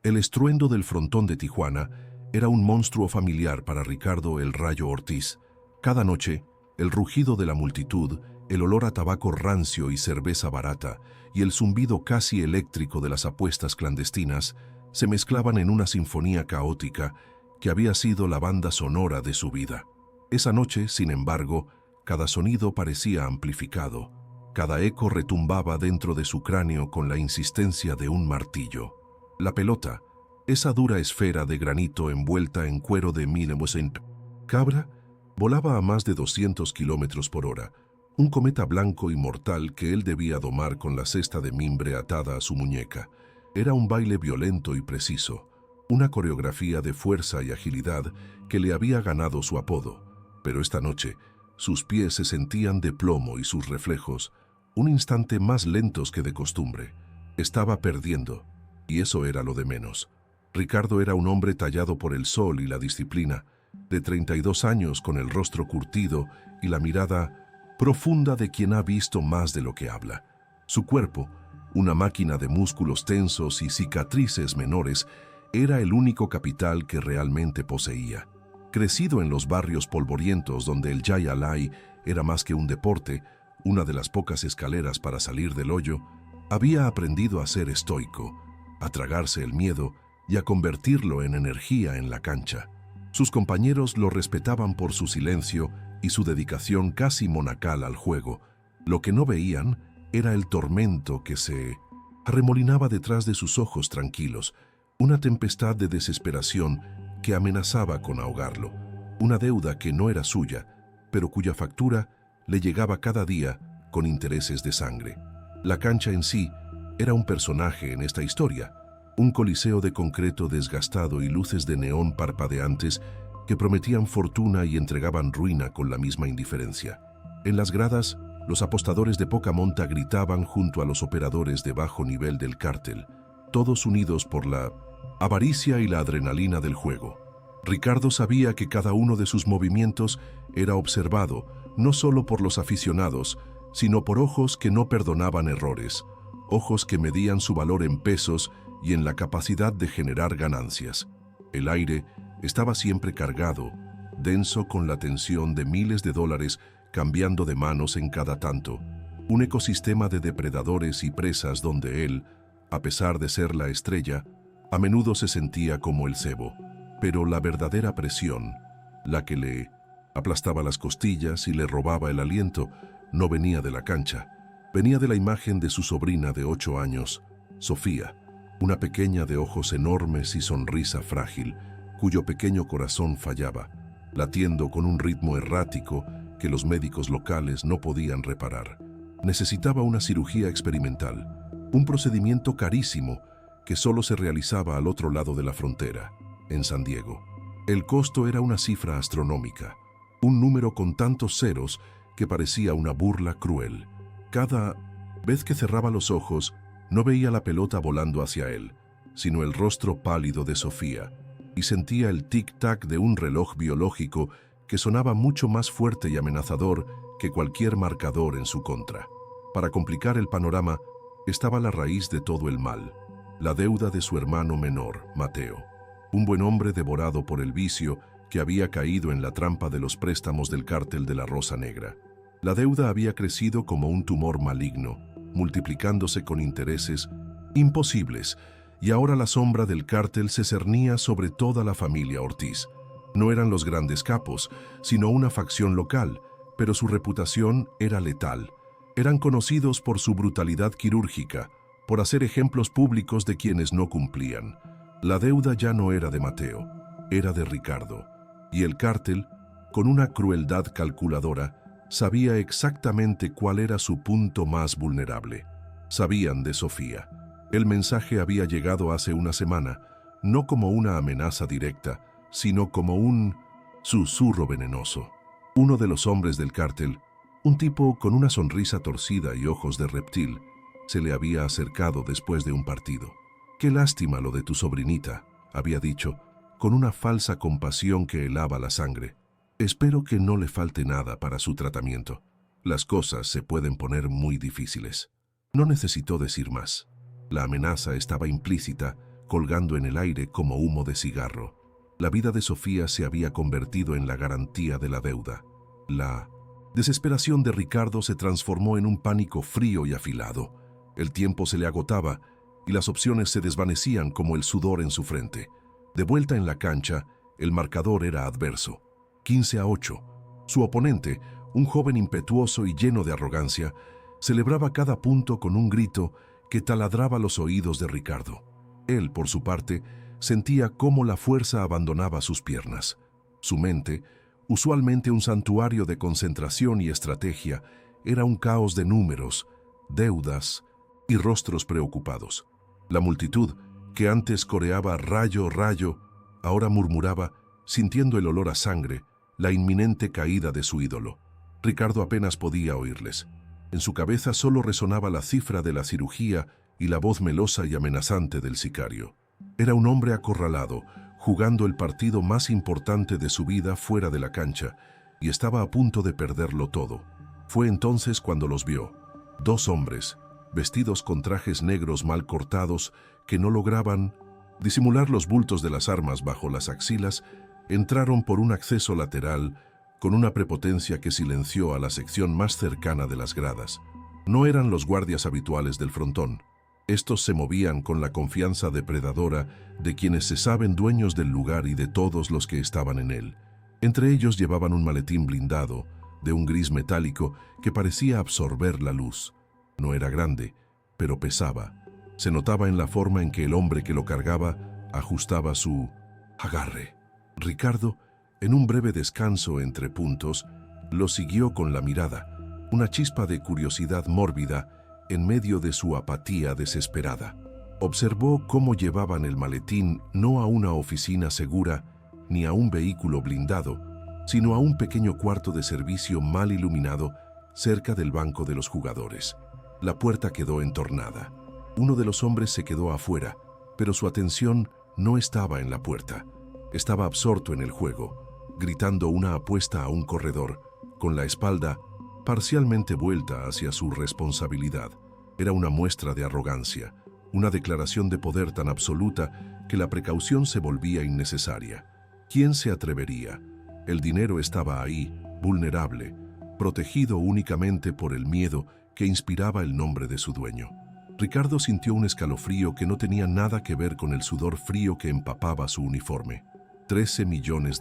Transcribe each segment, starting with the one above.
El estruendo del frontón de Tijuana era un monstruo familiar para Ricardo "El Rayo" Ortiz. Cada noche, el rugido de la multitud, el olor a tabaco rancio y cerveza barata, y el zumbido casi eléctrico de las apuestas clandestinas se mezclaban en una sinfonía caótica que había sido la banda sonora de su vida. Esa noche, sin embargo, cada sonido parecía amplificado. Cada eco retumbaba dentro de su cráneo con la insistencia de un martillo. La pelota, esa dura esfera de granito envuelta en cuero de cabra, volaba a más de 200 kilómetros por hora, un cometa blanco y mortal que él debía domar con la cesta de mimbre atada a su muñeca. Era un baile violento y preciso, una coreografía de fuerza y agilidad que le había ganado su apodo. Pero esta noche, sus pies se sentían de plomo y sus reflejos, un instante más lentos que de costumbre. Estaba perdiendo, y eso era lo de menos. Ricardo era un hombre tallado por el sol y la disciplina, de 32 años con el rostro curtido y la mirada profunda de quien ha visto más de lo que habla. Su cuerpo, una máquina de músculos tensos y cicatrices menores, era el único capital que realmente poseía. Crecido en los barrios polvorientos donde el Jai Alai era más que un deporte, una de las pocas escaleras para salir del hoyo, había aprendido a ser estoico, a tragarse el miedo y a convertirlo en energía en la cancha. Sus compañeros lo respetaban por su silencio y su dedicación casi monacal al juego. Lo que no veían era el tormento que se arremolinaba detrás de sus ojos tranquilos, una tempestad de desesperación que amenazaba con ahogarlo, una deuda que no era suya, pero cuya factura le llegaba cada día con intereses de sangre. La cancha en sí era un personaje en esta historia, un coliseo de concreto desgastado y luces de neón parpadeantes que prometían fortuna y entregaban ruina con la misma indiferencia. En las gradas, los apostadores de poca monta gritaban junto a los operadores de bajo nivel del cártel, todos unidos por la avaricia y la adrenalina del juego. Ricardo sabía que cada uno de sus movimientos era observado, no solo por los aficionados, sino por ojos que no perdonaban errores, ojos que medían su valor en pesos y en la capacidad de generar ganancias. El aire estaba siempre cargado, denso con la tensión de miles de dólares cambiando de manos en cada tanto, un ecosistema de depredadores y presas donde él, a pesar de ser la estrella, a menudo se sentía como el cebo. Pero la verdadera presión, la que le aplastaba las costillas y le robaba el aliento, no venía de la cancha, venía de la imagen de su sobrina de 8 años, Sofía, una pequeña de ojos enormes y sonrisa frágil, cuyo pequeño corazón fallaba, latiendo con un ritmo errático que los médicos locales no podían reparar. Necesitaba una cirugía experimental, un procedimiento carísimo que solo se realizaba al otro lado de la frontera, en San Diego. El costo era una cifra astronómica, un número con tantos ceros que parecía una burla cruel. Cada vez que cerraba los ojos, no veía la pelota volando hacia él, sino el rostro pálido de Sofía, y sentía el tic-tac de un reloj biológico que sonaba mucho más fuerte y amenazador que cualquier marcador en su contra. Para complicar el panorama, estaba la raíz de todo el mal, la deuda de su hermano menor, Mateo, un buen hombre devorado por el vicio que había caído en la trampa de los préstamos del cártel de la Rosa Negra. La deuda había crecido como un tumor maligno, multiplicándose con intereses imposibles, y ahora la sombra del cártel se cernía sobre toda la familia Ortiz. No eran los grandes capos, sino una facción local, pero su reputación era letal. Eran conocidos por su brutalidad quirúrgica, por hacer ejemplos públicos de quienes no cumplían. La deuda ya no era de Mateo, era de Ricardo, y el cártel, con una crueldad calculadora, sabía exactamente cuál era su punto más vulnerable. Sabían de Sofía. El mensaje había llegado hace una semana, no como una amenaza directa, sino como un susurro venenoso. Uno de los hombres del cártel, un tipo con una sonrisa torcida y ojos de reptil, se le había acercado después de un partido. «Qué lástima lo de tu sobrinita», había dicho, con una falsa compasión que helaba la sangre. «Espero que no le falte nada para su tratamiento. Las cosas se pueden poner muy difíciles». No necesitó decir más. La amenaza estaba implícita, colgando en el aire como humo de cigarro. La vida de Sofía se había convertido en la garantía de la deuda. La desesperación de Ricardo se transformó en un pánico frío y afilado. El tiempo se le agotaba y las opciones se desvanecían como el sudor en su frente. De vuelta en la cancha, el marcador era adverso, 15-8. Su oponente, un joven impetuoso y lleno de arrogancia, celebraba cada punto con un grito que taladraba los oídos de Ricardo. Él, por su parte, sentía cómo la fuerza abandonaba sus piernas. Su mente, usualmente un santuario de concentración y estrategia, era un caos de números, deudas y rostros preocupados. La multitud, que antes coreaba rayo, rayo, ahora murmuraba, sintiendo el olor a sangre, la inminente caída de su ídolo. Ricardo apenas podía oírles. En su cabeza solo resonaba la cifra de la cirugía y la voz melosa y amenazante del sicario. Era un hombre acorralado, jugando el partido más importante de su vida fuera de la cancha, y estaba a punto de perderlo todo. Fue entonces cuando los vio. Dos hombres, vestidos con trajes negros mal cortados, que no lograban disimular los bultos de las armas bajo las axilas, entraron por un acceso lateral con una prepotencia que silenció a la sección más cercana de las gradas. No eran los guardias habituales del frontón. Estos se movían con la confianza depredadora de quienes se saben dueños del lugar y de todos los que estaban en él. Entre ellos llevaban un maletín blindado, de un gris metálico que parecía absorber la luz. No era grande, pero pesaba. Se notaba en la forma en que el hombre que lo cargaba ajustaba su agarre. Ricardo, en un breve descanso entre puntos, lo siguió con la mirada, una chispa de curiosidad mórbida en medio de su apatía desesperada. Observó cómo llevaban el maletín no a una oficina segura ni a un vehículo blindado, sino a un pequeño cuarto de servicio mal iluminado cerca del banco de los jugadores. La puerta quedó entornada. Uno de los hombres se quedó afuera, pero su atención no estaba en la puerta. Estaba absorto en el juego, gritando una apuesta a un corredor, con la espalda parcialmente vuelta hacia su responsabilidad. Era una muestra de arrogancia, una declaración de poder tan absoluta que la precaución se volvía innecesaria. ¿Quién se atrevería? El dinero estaba ahí, vulnerable, protegido únicamente por el miedo que inspiraba el nombre de su dueño. Ricardo sintió un escalofrío que no tenía nada que ver con el sudor frío que empapaba su uniforme. $13 millones,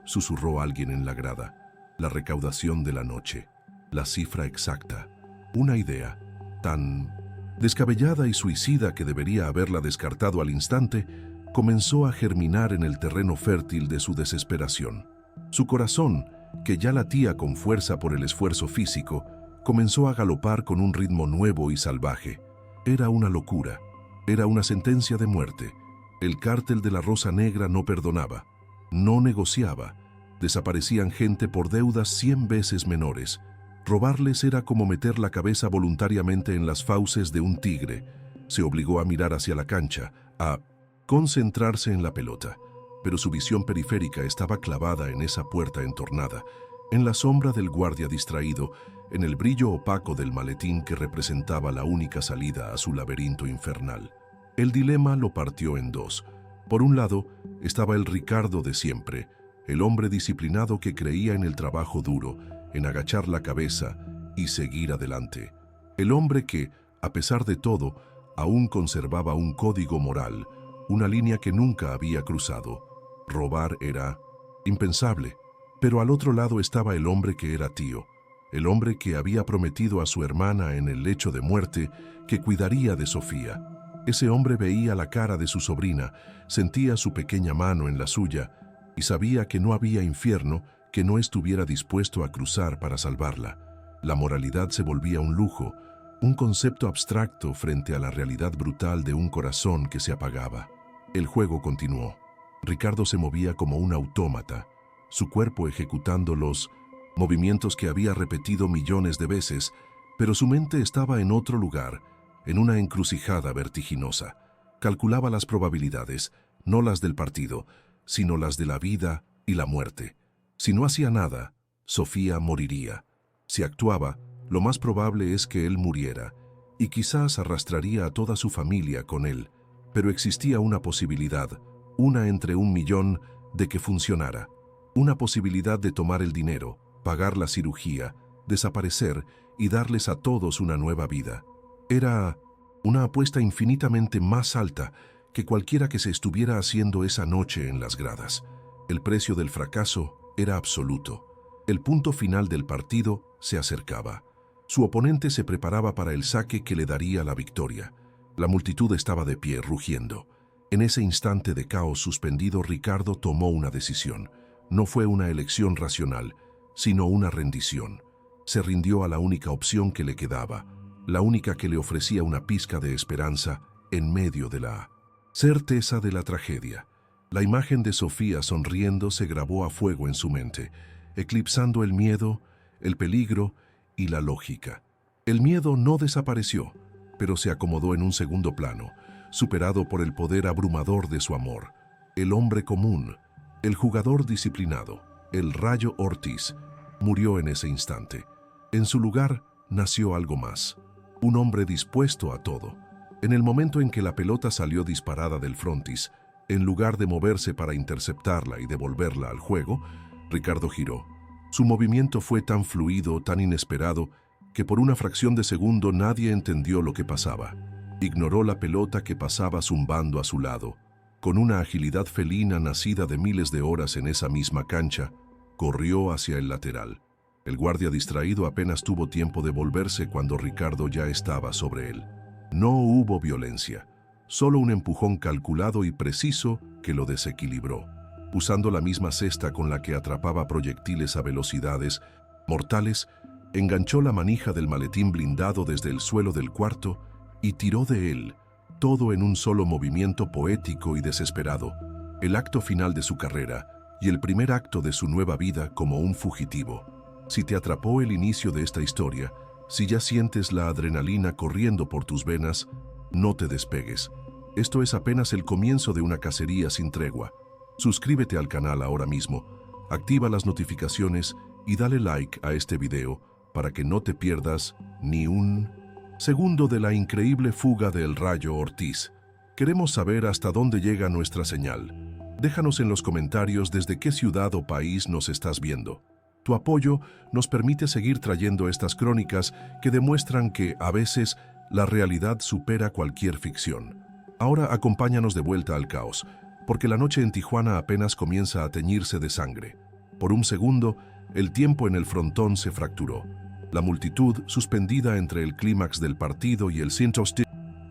susurró alguien en la grada. La recaudación de la noche, la cifra exacta. Una idea tan descabellada y suicida que debería haberla descartado al instante, comenzó a germinar en el terreno fértil de su desesperación. Su corazón, que ya latía con fuerza por el esfuerzo físico, comenzó a galopar con un ritmo nuevo y salvaje. Era una locura, era una sentencia de muerte. El cártel de la Rosa Negra no perdonaba, no negociaba. Desaparecían gente por deudas 100 veces menores. Robarles era como meter la cabeza voluntariamente en las fauces de un tigre. Se obligó a mirar hacia la cancha, a concentrarse en la pelota, pero su visión periférica estaba clavada en esa puerta entornada, en la sombra del guardia distraído, en el brillo opaco del maletín que representaba la única salida a su laberinto infernal. El dilema lo partió en dos. Por un lado, estaba el Ricardo de siempre, el hombre disciplinado que creía en el trabajo duro, en agachar la cabeza y seguir adelante. El hombre que, a pesar de todo, aún conservaba un código moral, una línea que nunca había cruzado. Robar era impensable. Pero al otro lado estaba el hombre que era tío, el hombre que había prometido a su hermana en el lecho de muerte que cuidaría de Sofía. Ese hombre veía la cara de su sobrina, sentía su pequeña mano en la suya y sabía que no había infierno que no estuviera dispuesto a cruzar para salvarla. La moralidad se volvía un lujo, un concepto abstracto frente a la realidad brutal de un corazón que se apagaba. El juego continuó. Ricardo se movía como un autómata, su cuerpo ejecutando los movimientos que había repetido millones de veces, pero su mente estaba en otro lugar, en una encrucijada vertiginosa. Calculaba las probabilidades, no las del partido, sino las de la vida y la muerte. Si no hacía nada, Sofía moriría. Si actuaba, lo más probable es que él muriera, y quizás arrastraría a toda su familia con él. Pero existía una posibilidad, una entre 1.000.000, de que funcionara. Una posibilidad de tomar el dinero, pagar la cirugía, desaparecer y darles a todos una nueva vida. Era una apuesta infinitamente más alta que cualquiera que se estuviera haciendo esa noche en las gradas. El precio del fracaso era absoluto. El punto final del partido se acercaba. Su oponente se preparaba para el saque que le daría la victoria. La multitud estaba de pie, rugiendo. En ese instante de caos suspendido, Ricardo tomó una decisión. No fue una elección racional, sino una rendición. Se rindió a la única opción que le quedaba, la única que le ofrecía una pizca de esperanza en medio de la certeza de la tragedia. La imagen de Sofía sonriendo se grabó a fuego en su mente, eclipsando el miedo, el peligro y la lógica. El miedo no desapareció, pero se acomodó en un segundo plano, superado por el poder abrumador de su amor. El hombre común, el jugador disciplinado, el Rayo Ortiz, murió en ese instante. En su lugar nació algo más, un hombre dispuesto a todo. En el momento en que la pelota salió disparada del frontis, en lugar de moverse para interceptarla y devolverla al juego, Ricardo giró. Su movimiento fue tan fluido, tan inesperado, que por una fracción de segundo nadie entendió lo que pasaba. Ignoró la pelota que pasaba zumbando a su lado. Con una agilidad felina nacida de miles de horas en esa misma cancha, corrió hacia el lateral. El guardia distraído apenas tuvo tiempo de volverse cuando Ricardo ya estaba sobre él. No hubo violencia, solo un empujón calculado y preciso que lo desequilibró. Usando la misma cesta con la que atrapaba proyectiles a velocidades mortales, enganchó la manija del maletín blindado desde el suelo del cuarto y tiró de él, todo en un solo movimiento poético y desesperado, el acto final de su carrera y el primer acto de su nueva vida como un fugitivo. Si te atrapó el inicio de esta historia, si ya sientes la adrenalina corriendo por tus venas, no te despegues. Esto es apenas el comienzo de una cacería sin tregua. Suscríbete al canal ahora mismo, activa las notificaciones y dale like a este video para que no te pierdas ni un segundo de la increíble fuga del Rayo Ortiz. Queremos saber hasta dónde llega nuestra señal. Déjanos en los comentarios desde qué ciudad o país nos estás viendo. Tu apoyo nos permite seguir trayendo estas crónicas que demuestran que, a veces, la realidad supera cualquier ficción. Ahora acompáñanos de vuelta al caos, porque la noche en Tijuana apenas comienza a teñirse de sangre. Por un segundo, el tiempo en el frontón se fracturó. La multitud, suspendida entre el clímax del partido y el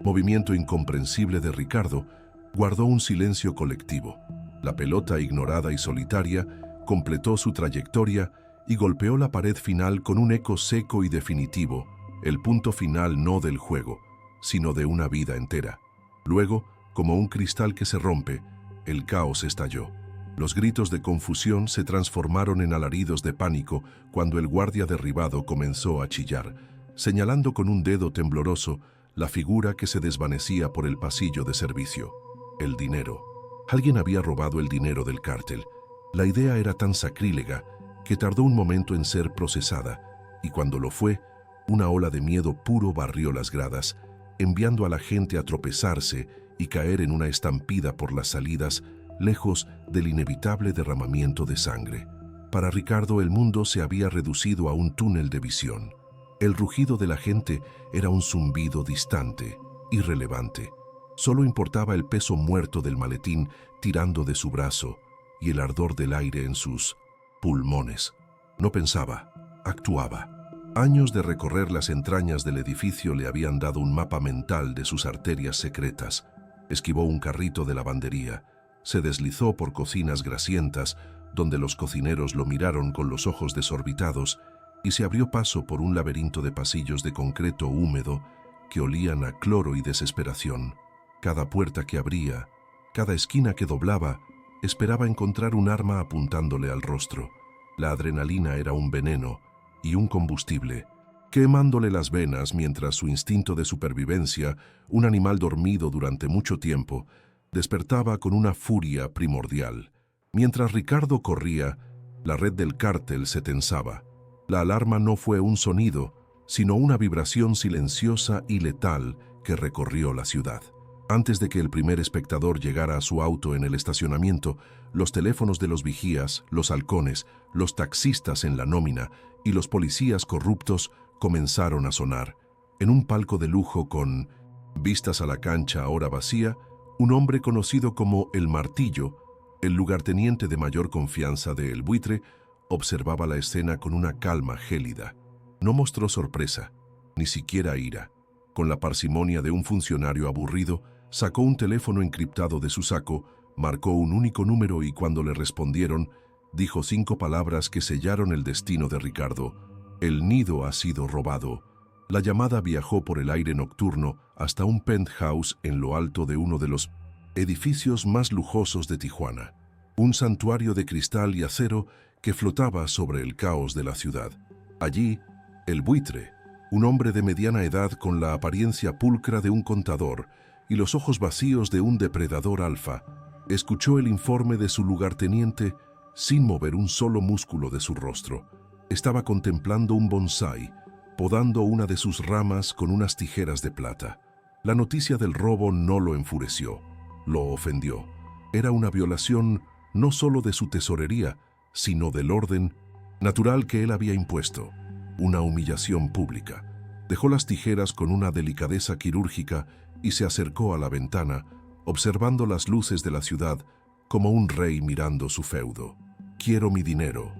movimiento incomprensible de Ricardo, guardó un silencio colectivo. La pelota, ignorada y solitaria, completó su trayectoria y golpeó la pared final con un eco seco y definitivo, el punto final no del juego, sino de una vida entera. Luego, como un cristal que se rompe, el caos estalló. Los gritos de confusión se transformaron en alaridos de pánico cuando el guardia derribado comenzó a chillar, señalando con un dedo tembloroso la figura que se desvanecía por el pasillo de servicio. El dinero. Alguien había robado el dinero del cártel. La idea era tan sacrílega que tardó un momento en ser procesada, y cuando lo fue, una ola de miedo puro barrió las gradas, enviando a la gente a tropezarse y caer en una estampida por las salidas, lejos del inevitable derramamiento de sangre. Para Ricardo, el mundo se había reducido a un túnel de visión. El rugido de la gente era un zumbido distante, irrelevante. Solo importaba el peso muerto del maletín tirando de su brazo y el ardor del aire en sus pulmones. No pensaba, actuaba. Años de recorrer las entrañas del edificio le habían dado un mapa mental de sus arterias secretas. Esquivó un carrito de lavandería, se deslizó por cocinas grasientas, donde los cocineros lo miraron con los ojos desorbitados, y se abrió paso por un laberinto de pasillos de concreto húmedo que olían a cloro y desesperación. Cada puerta que abría, cada esquina que doblaba, esperaba encontrar un arma apuntándole al rostro. La adrenalina era un veneno y un combustible, quemándole las venas mientras su instinto de supervivencia, un animal dormido durante mucho tiempo, despertaba con una furia primordial. Mientras Ricardo corría, la red del cártel se tensaba. La alarma no fue un sonido, sino una vibración silenciosa y letal que recorrió la ciudad. Antes de que el primer espectador llegara a su auto en el estacionamiento, los teléfonos de los vigías, los halcones, los taxistas en la nómina y los policías corruptos comenzaron a sonar. En un palco de lujo con vistas a la cancha ahora vacía, un hombre conocido como El Martillo, el lugarteniente de mayor confianza de El Buitre, observaba la escena con una calma gélida. No mostró sorpresa, ni siquiera ira. Con la parsimonia de un funcionario aburrido, sacó un teléfono encriptado de su saco, marcó un único número y cuando le respondieron, dijo 5 palabras que sellaron el destino de Ricardo. El nido ha sido robado. La llamada viajó por el aire nocturno hasta un penthouse en lo alto de uno de los edificios más lujosos de Tijuana. Un santuario de cristal y acero que flotaba sobre el caos de la ciudad. Allí, El Buitre, un hombre de mediana edad con la apariencia pulcra de un contador y los ojos vacíos de un depredador alfa, escuchó el informe de su lugarteniente sin mover un solo músculo de su rostro. Estaba contemplando un bonsái, podando una de sus ramas con unas tijeras de plata. La noticia del robo no lo enfureció, lo ofendió. Era una violación no solo de su tesorería, sino del orden natural que él había impuesto. Una humillación pública. Dejó las tijeras con una delicadeza quirúrgica y se acercó a la ventana, observando las luces de la ciudad como un rey mirando su feudo. «Quiero mi dinero»,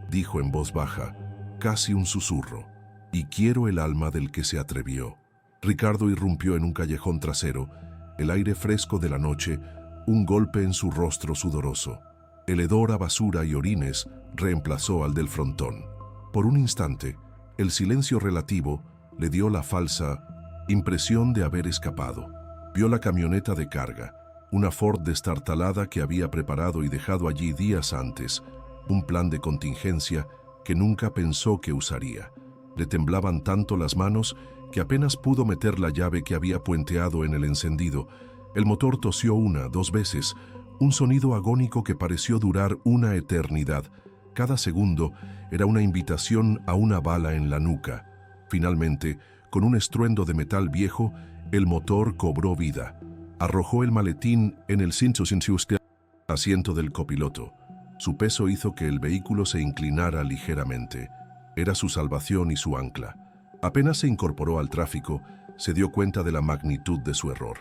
dijo en voz baja, casi un susurro, «y quiero el alma del que se atrevió». Ricardo irrumpió en un callejón trasero, el aire fresco de la noche, un golpe en su rostro sudoroso. El hedor a basura y orines reemplazó al del frontón. Por un instante, el silencio relativo le dio la falsa impresión de haber escapado. Vio la camioneta de carga, una Ford destartalada que había preparado y dejado allí días antes, un plan de contingencia que nunca pensó que usaría. Le temblaban tanto las manos que apenas pudo meter la llave que había puenteado en el encendido. El motor tosió 2 veces, un sonido agónico que pareció durar una eternidad. Cada segundo era una invitación a una bala en la nuca. Finalmente, con un estruendo de metal viejo, el motor cobró vida. Arrojó el maletín en el asiento del copiloto. Su peso hizo que el vehículo se inclinara ligeramente. Era su salvación y su ancla. Apenas se incorporó al tráfico, se dio cuenta de la magnitud de su error.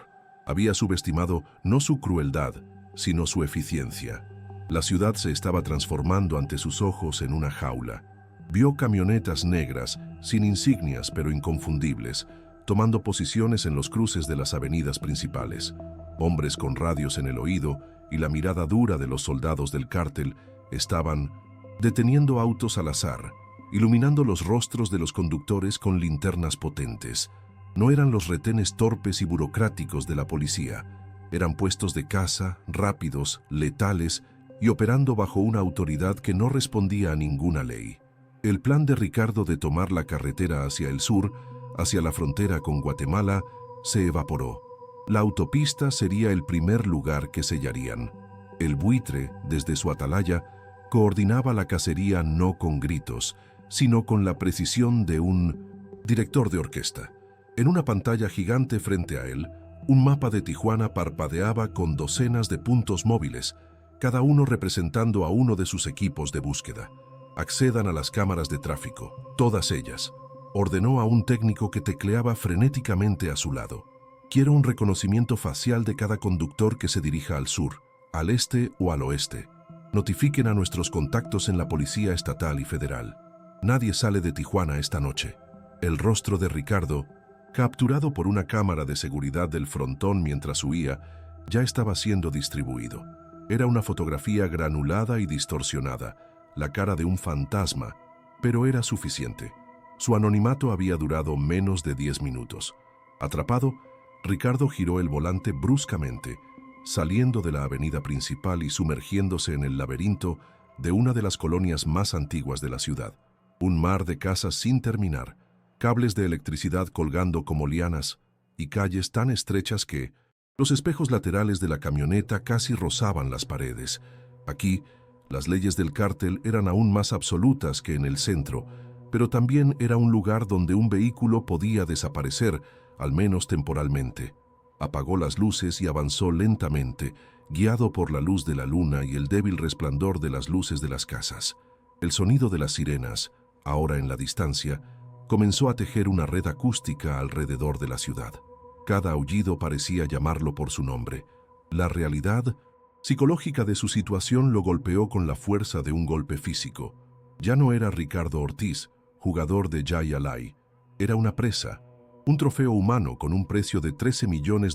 Había subestimado no su crueldad, sino su eficiencia. La ciudad se estaba transformando ante sus ojos en una jaula. Vio camionetas negras, sin insignias pero inconfundibles, tomando posiciones en los cruces de las avenidas principales. Hombres con radios en el oído y la mirada dura de los soldados del cártel estaban deteniendo autos al azar, iluminando los rostros de los conductores con linternas potentes. No eran los retenes torpes y burocráticos de la policía. Eran puestos de caza, rápidos, letales y operando bajo una autoridad que no respondía a ninguna ley. El plan de Ricardo de tomar la carretera hacia el sur, hacia la frontera con Guatemala, se evaporó. La autopista sería el primer lugar que sellarían. El Buitre, desde su atalaya, coordinaba la cacería no con gritos, sino con la precisión de un director de orquesta. En una pantalla gigante frente a él, un mapa de Tijuana parpadeaba con docenas de puntos móviles, cada uno representando a uno de sus equipos de búsqueda. Accedan a las cámaras de tráfico, todas ellas. Ordenó a un técnico que tecleaba frenéticamente a su lado. Quiero un reconocimiento facial de cada conductor que se dirija al sur, al este o al oeste. Notifiquen a nuestros contactos en la policía estatal y federal. Nadie sale de Tijuana esta noche. El rostro de Ricardo, capturado por una cámara de seguridad del frontón mientras huía, ya estaba siendo distribuido. Era una fotografía granulada y distorsionada, la cara de un fantasma, pero era suficiente. Su anonimato había durado menos de 10 minutos. Atrapado, Ricardo giró el volante bruscamente, saliendo de la avenida principal y sumergiéndose en el laberinto de una de las colonias más antiguas de la ciudad. Un mar de casas sin terminar, cables de electricidad colgando como lianas y calles tan estrechas que los espejos laterales de la camioneta casi rozaban las paredes. Aquí, las leyes del cártel eran aún más absolutas que en el centro, pero también era un lugar donde un vehículo podía desaparecer, al menos temporalmente. Apagó las luces y avanzó lentamente, guiado por la luz de la luna y el débil resplandor de las luces de las casas. El sonido de las sirenas, ahora en la distancia, comenzó a tejer una red acústica alrededor de la ciudad. Cada aullido parecía llamarlo por su nombre. La realidad psicológica de su situación lo golpeó con la fuerza de un golpe físico. Ya no era Ricardo Ortiz, jugador de Jay Alay. Era una presa, un trofeo humano con un precio de $13 millones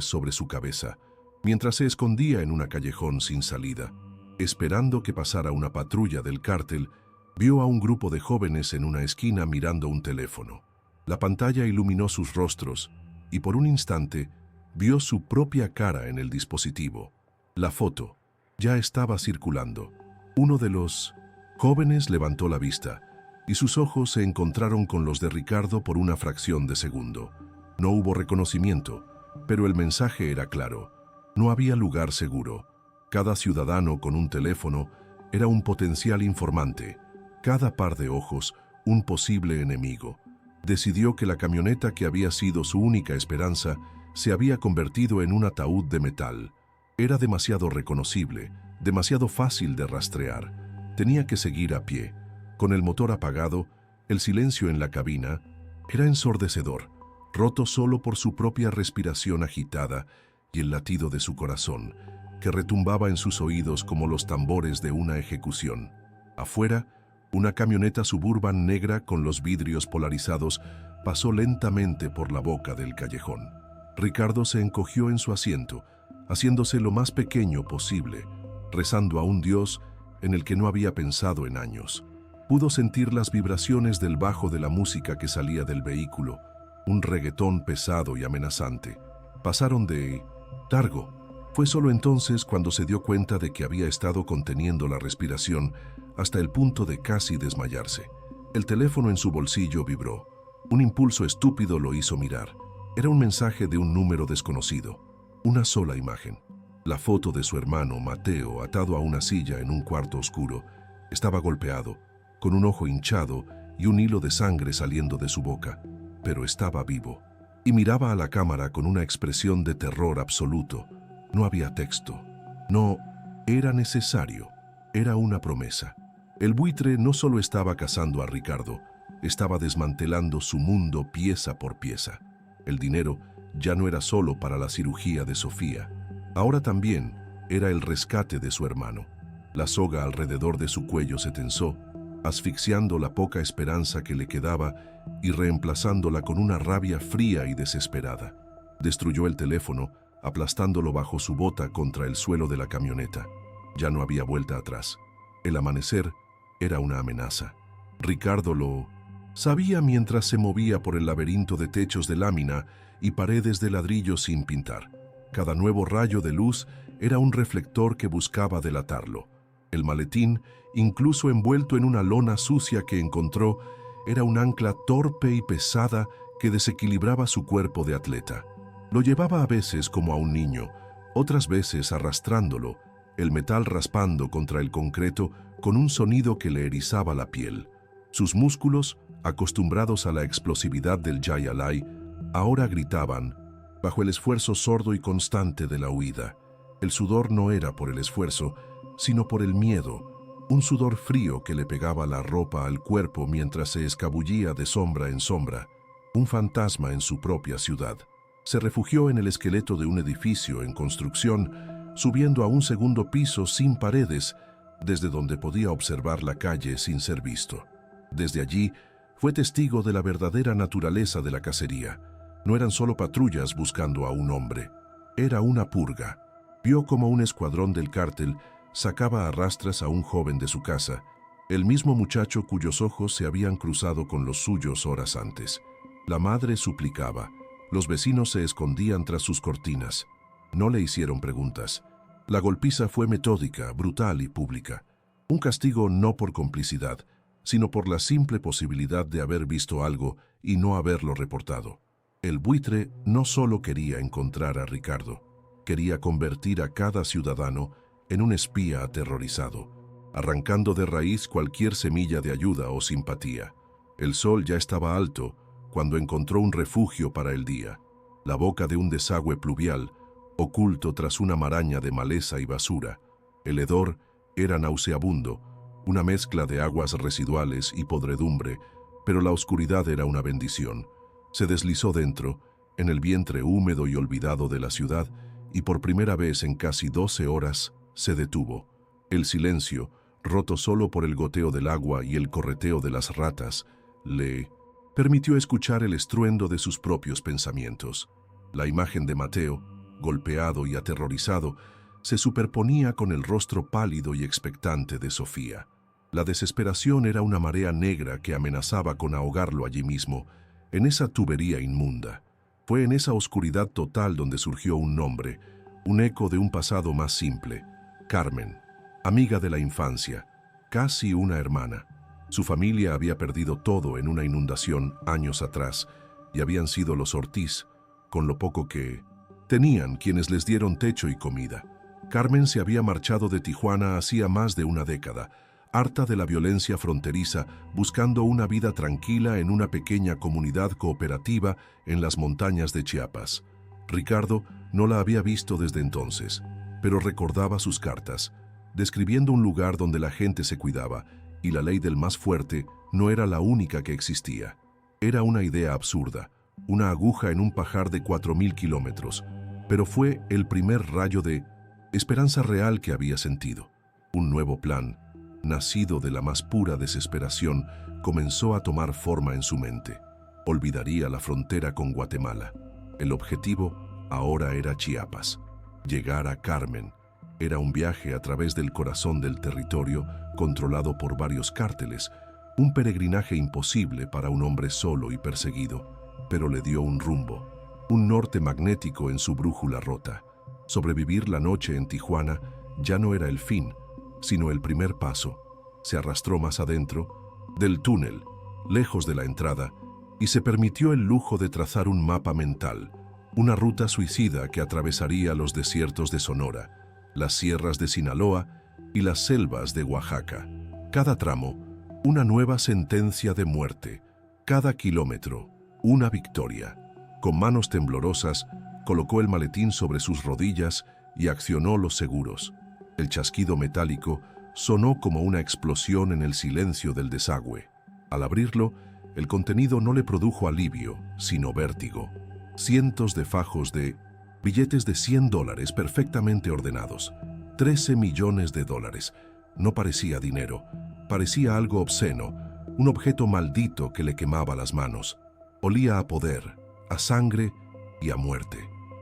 sobre su cabeza, mientras se escondía en una callejón sin salida. Esperando que pasara una patrulla del cártel, vio a un grupo de jóvenes en una esquina mirando un teléfono. La pantalla iluminó sus rostros y por un instante vio su propia cara en el dispositivo. La foto ya estaba circulando. Uno de los jóvenes levantó la vista y sus ojos se encontraron con los de Ricardo por una fracción de segundo. No hubo reconocimiento, pero el mensaje era claro. No había lugar seguro. Cada ciudadano con un teléfono era un potencial informante. Cada par de ojos, un posible enemigo. Decidió que la camioneta que había sido su única esperanza se había convertido en un ataúd de metal. Era demasiado reconocible, demasiado fácil de rastrear. Tenía que seguir a pie. Con el motor apagado, el silencio en la cabina era ensordecedor, roto solo por su propia respiración agitada y el latido de su corazón, que retumbaba en sus oídos como los tambores de una ejecución. Afuera, una camioneta suburban negra con los vidrios polarizados pasó lentamente por la boca del callejón. Ricardo se encogió en su asiento, haciéndose lo más pequeño posible, rezando a un Dios en el que no había pensado en años. Pudo sentir las vibraciones del bajo de la música que salía del vehículo, un reggaetón pesado y amenazante. Pasaron de largo. Fue solo entonces cuando se dio cuenta de que había estado conteniendo la respiración hasta el punto de casi desmayarse. El teléfono en su bolsillo vibró. Un impulso estúpido lo hizo mirar. Era un mensaje de un número desconocido. Una sola imagen. La foto de su hermano, Mateo, atado a una silla en un cuarto oscuro. Estaba golpeado, con un ojo hinchado y un hilo de sangre saliendo de su boca, pero estaba vivo. Y miraba a la cámara con una expresión de terror absoluto. No había texto. No era necesario. Era una promesa. El buitre no solo estaba cazando a Ricardo, estaba desmantelando su mundo pieza por pieza. El dinero ya no era solo para la cirugía de Sofía. Ahora también era el rescate de su hermano. La soga alrededor de su cuello se tensó, asfixiando la poca esperanza que le quedaba y reemplazándola con una rabia fría y desesperada. Destruyó el teléfono, aplastándolo bajo su bota contra el suelo de la camioneta. Ya no había vuelta atrás. El amanecer era una amenaza. Ricardo lo sabía mientras se movía por el laberinto de techos de lámina y paredes de ladrillo sin pintar. Cada nuevo rayo de luz era un reflector que buscaba delatarlo. El maletín, incluso envuelto en una lona sucia que encontró, era un ancla torpe y pesada que desequilibraba su cuerpo de atleta. Lo llevaba a veces como a un niño, otras veces arrastrándolo, el metal raspando contra el concreto con un sonido que le erizaba la piel. Sus músculos, acostumbrados a la explosividad del Jay Alay, ahora gritaban, bajo el esfuerzo sordo y constante de la huida. El sudor no era por el esfuerzo, sino por el miedo, un sudor frío que le pegaba la ropa al cuerpo mientras se escabullía de sombra en sombra, un fantasma en su propia ciudad. Se refugió en el esqueleto de un edificio en construcción, subiendo a un segundo piso sin paredes, desde donde podía observar la calle sin ser visto. Desde allí, fue testigo de la verdadera naturaleza de la cacería. No eran solo patrullas buscando a un hombre, era una purga. Vio como un escuadrón del cártel sacaba a rastras a un joven de su casa, el mismo muchacho cuyos ojos se habían cruzado con los suyos horas antes. La madre suplicaba. Los vecinos se escondían tras sus cortinas. No le hicieron preguntas. La golpiza fue metódica, brutal y pública. Un castigo no por complicidad, sino por la simple posibilidad de haber visto algo y no haberlo reportado. El buitre no solo quería encontrar a Ricardo, quería convertir a cada ciudadano en un espía aterrorizado, arrancando de raíz cualquier semilla de ayuda o simpatía. El sol ya estaba alto cuando encontró un refugio para el día. la boca de un desagüe pluvial, oculto tras una maraña de maleza y basura. El hedor era nauseabundo, una mezcla de aguas residuales y podredumbre, pero la oscuridad era una bendición. Se deslizó dentro, en el vientre húmedo y olvidado de la ciudad, y por primera vez en casi 12 horas se detuvo. El silencio, roto solo por el goteo del agua y el correteo de las ratas, le permitió escuchar el estruendo de sus propios pensamientos. La imagen de Mateo, golpeado y aterrorizado, se superponía con el rostro pálido y expectante de Sofía. La desesperación era una marea negra que amenazaba con ahogarlo allí mismo, en esa tubería inmunda. Fue en esa oscuridad total donde surgió un nombre, un eco de un pasado más simple: Carmen, amiga de la infancia, casi una hermana. Su familia había perdido todo en una inundación años atrás, y habían sido los Ortiz, con lo poco que tenían, quienes les dieron techo y comida. Carmen se había marchado de Tijuana hacía más de una década, harta de la violencia fronteriza, buscando una vida tranquila en una pequeña comunidad cooperativa en las montañas de Chiapas. Ricardo no la había visto desde entonces, pero recordaba sus cartas, describiendo un lugar donde la gente se cuidaba, y la ley del más fuerte no era la única que existía. Era una idea absurda, una aguja en un pajar de 4000 kilómetros, pero fue el primer rayo de esperanza real que había sentido. Un nuevo plan, nacido de la más pura desesperación, comenzó a tomar forma en su mente. Olvidaría la frontera con Guatemala. El objetivo ahora era Chiapas. Llegar a Carmen era un viaje a través del corazón del territorio controlado por varios cárteles, un peregrinaje imposible para un hombre solo y perseguido, pero le dio un rumbo, un norte magnético en su brújula rota. Sobrevivir la noche en Tijuana ya no era el fin, sino el primer paso. Se arrastró más adentro del túnel, lejos de la entrada, y se permitió el lujo de trazar un mapa mental, una ruta suicida que atravesaría los desiertos de Sonora, las sierras de Sinaloa y las selvas de Oaxaca. Cada tramo, una nueva sentencia de muerte. Cada kilómetro, una victoria. Con manos temblorosas, colocó el maletín sobre sus rodillas y accionó los seguros. El chasquido metálico sonó como una explosión en el silencio del desagüe. Al abrirlo, el contenido no le produjo alivio, sino vértigo. Cientos de fajos de billetes de $100 perfectamente ordenados. 13 millones de dólares. No parecía dinero, parecía algo obsceno, un objeto maldito que le quemaba las manos. Olía a poder, a sangre y a muerte.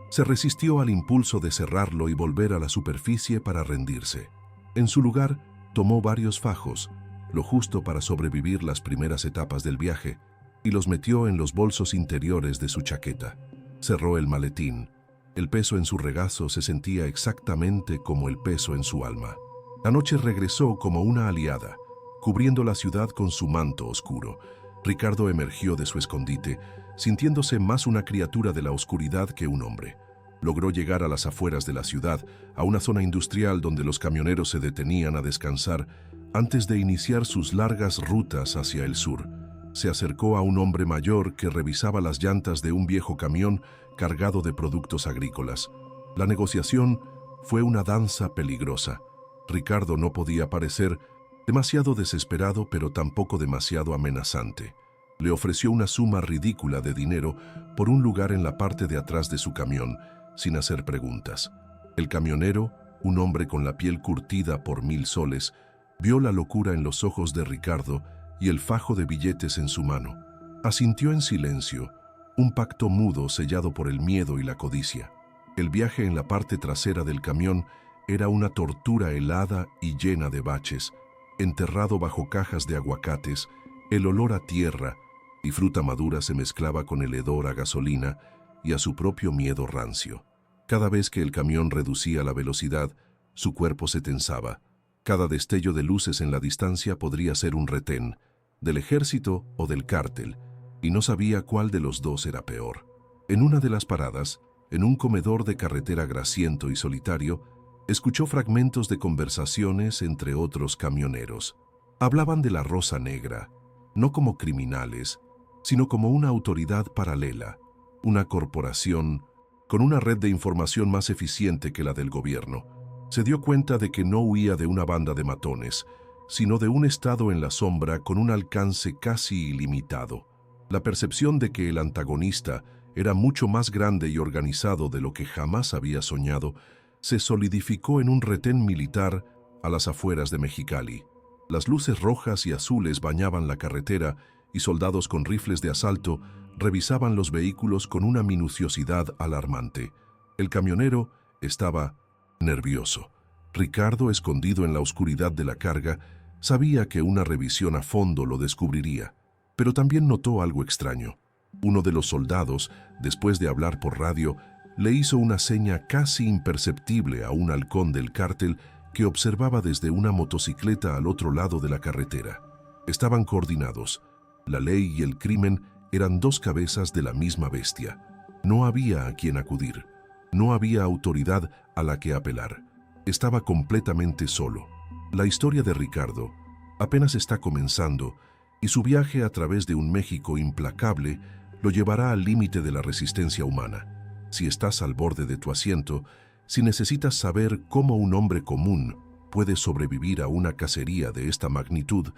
Se resistió al impulso de cerrarlo y volver a la superficie para rendirse. En su lugar, tomó varios fajos, lo justo para sobrevivir las primeras etapas del viaje, y los metió en los bolsos interiores de su chaqueta. Cerró el maletín. El peso en su regazo se sentía exactamente como el peso en su alma. La noche regresó como una aliada, cubriendo la ciudad con su manto oscuro. Ricardo emergió de su escondite, sintiéndose más una criatura de la oscuridad que un hombre. Logró llegar a las afueras de la ciudad, a una zona industrial donde los camioneros se detenían a descansar antes de iniciar sus largas rutas hacia el sur. Se acercó a un hombre mayor que revisaba las llantas de un viejo camión cargado de productos agrícolas. La negociación fue una danza peligrosa. Ricardo no podía parecer demasiado desesperado, pero tampoco demasiado amenazante. Le ofreció una suma ridícula de dinero por un lugar en la parte de atrás de su camión, sin hacer preguntas. El camionero, un hombre con la piel curtida por 1000 soles, vio la locura en los ojos de Ricardo y el fajo de billetes en su mano. Asintió en silencio, un pacto mudo sellado por el miedo y la codicia. El viaje en la parte trasera del camión era una tortura helada y llena de baches. Enterrado bajo cajas de aguacates, el olor a tierra y fruta madura se mezclaba con el hedor a gasolina y a su propio miedo rancio. Cada vez que el camión reducía la velocidad, su cuerpo se tensaba. Cada destello de luces en la distancia podría ser un retén, del ejército o del cártel, y no sabía cuál de los dos era peor. En una de las paradas, en un comedor de carretera grasiento y solitario, escuchó fragmentos de conversaciones entre otros camioneros. Hablaban de la Rosa Negra, no como criminales, sino como una autoridad paralela, una corporación con una red de información más eficiente que la del gobierno. Se dio cuenta de que no huía de una banda de matones, sino de un estado en la sombra con un alcance casi ilimitado. La percepción de que el antagonista era mucho más grande y organizado de lo que jamás había soñado, se solidificó en un retén militar a las afueras de Mexicali. Las luces rojas y azules bañaban la carretera y soldados con rifles de asalto revisaban los vehículos con una minuciosidad alarmante. El camionero estaba nervioso. Ricardo, escondido en la oscuridad de la carga, sabía que una revisión a fondo lo descubriría, pero también notó algo extraño. Uno de los soldados, después de hablar por radio, le hizo una seña casi imperceptible a un halcón del cártel que observaba desde una motocicleta al otro lado de la carretera. Estaban coordinados. La ley y el crimen eran dos cabezas de la misma bestia. No había a quien acudir. No había autoridad a la que apelar. Estaba completamente solo. La historia de Ricardo apenas está comenzando y su viaje a través de un México implacable lo llevará al límite de la resistencia humana. Si estás al borde de tu asiento, si necesitas saber cómo un hombre común puede sobrevivir a una cacería de esta magnitud,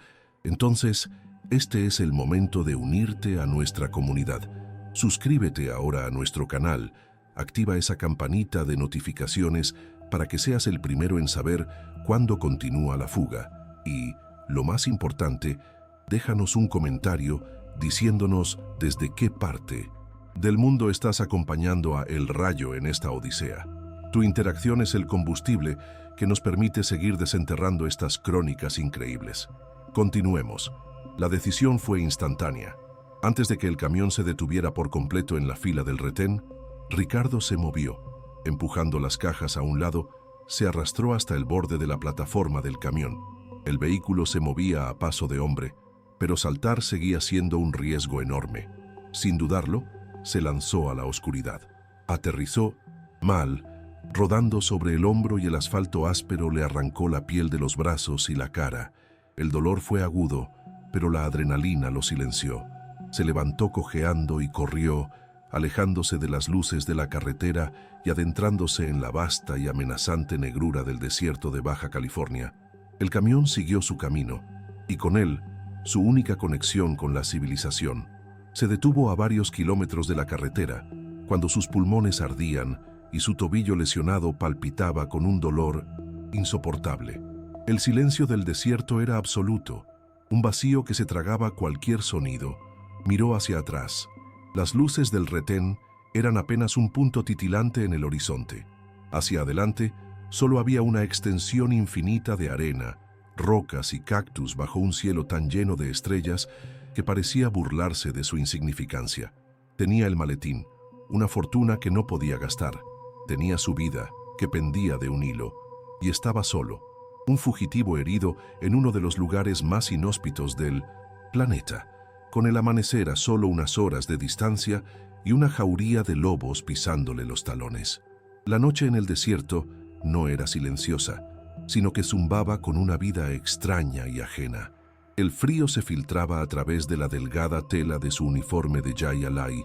entonces este es el momento de unirte a nuestra comunidad. Suscríbete ahora a nuestro canal, activa esa campanita de notificaciones para que seas el primero en saber cuándo continúa la fuga y, lo más importante, déjanos un comentario diciéndonos desde qué parte del mundo estás acompañando a El Rayo en esta odisea. Tu interacción es el combustible que nos permite seguir desenterrando estas crónicas increíbles. Continuemos. La decisión fue instantánea. Antes de que el camión se detuviera por completo en la fila del retén, Ricardo se movió. Empujando las cajas a un lado, se arrastró hasta el borde de la plataforma del camión. El vehículo se movía a paso de hombre, pero saltar seguía siendo un riesgo enorme. Sin dudarlo, se lanzó a la oscuridad. Aterrizó mal, rodando sobre el hombro y el asfalto áspero le arrancó la piel de los brazos y la cara. El dolor fue agudo, pero la adrenalina lo silenció. Se levantó cojeando y corrió, alejándose de las luces de la carretera y adentrándose en la vasta y amenazante negrura del desierto de Baja California. El camión siguió su camino, y con él, su única conexión con la civilización. Se detuvo a varios kilómetros de la carretera, cuando sus pulmones ardían y su tobillo lesionado palpitaba con un dolor insoportable. El silencio del desierto era absoluto, un vacío que se tragaba cualquier sonido. Miró hacia atrás. Las luces del retén eran apenas un punto titilante en el horizonte. Hacia adelante, solo había una extensión infinita de arena, rocas y cactus bajo un cielo tan lleno de estrellas que parecía burlarse de su insignificancia. Tenía el maletín, una fortuna que no podía gastar. Tenía su vida, que pendía de un hilo. Y estaba solo, un fugitivo herido en uno de los lugares más inhóspitos del planeta, con el amanecer a solo unas horas de distancia y una jauría de lobos pisándole los talones. La noche en el desierto no era silenciosa, sino que zumbaba con una vida extraña y ajena. El frío se filtraba a través de la delgada tela de su uniforme de Jay Alai,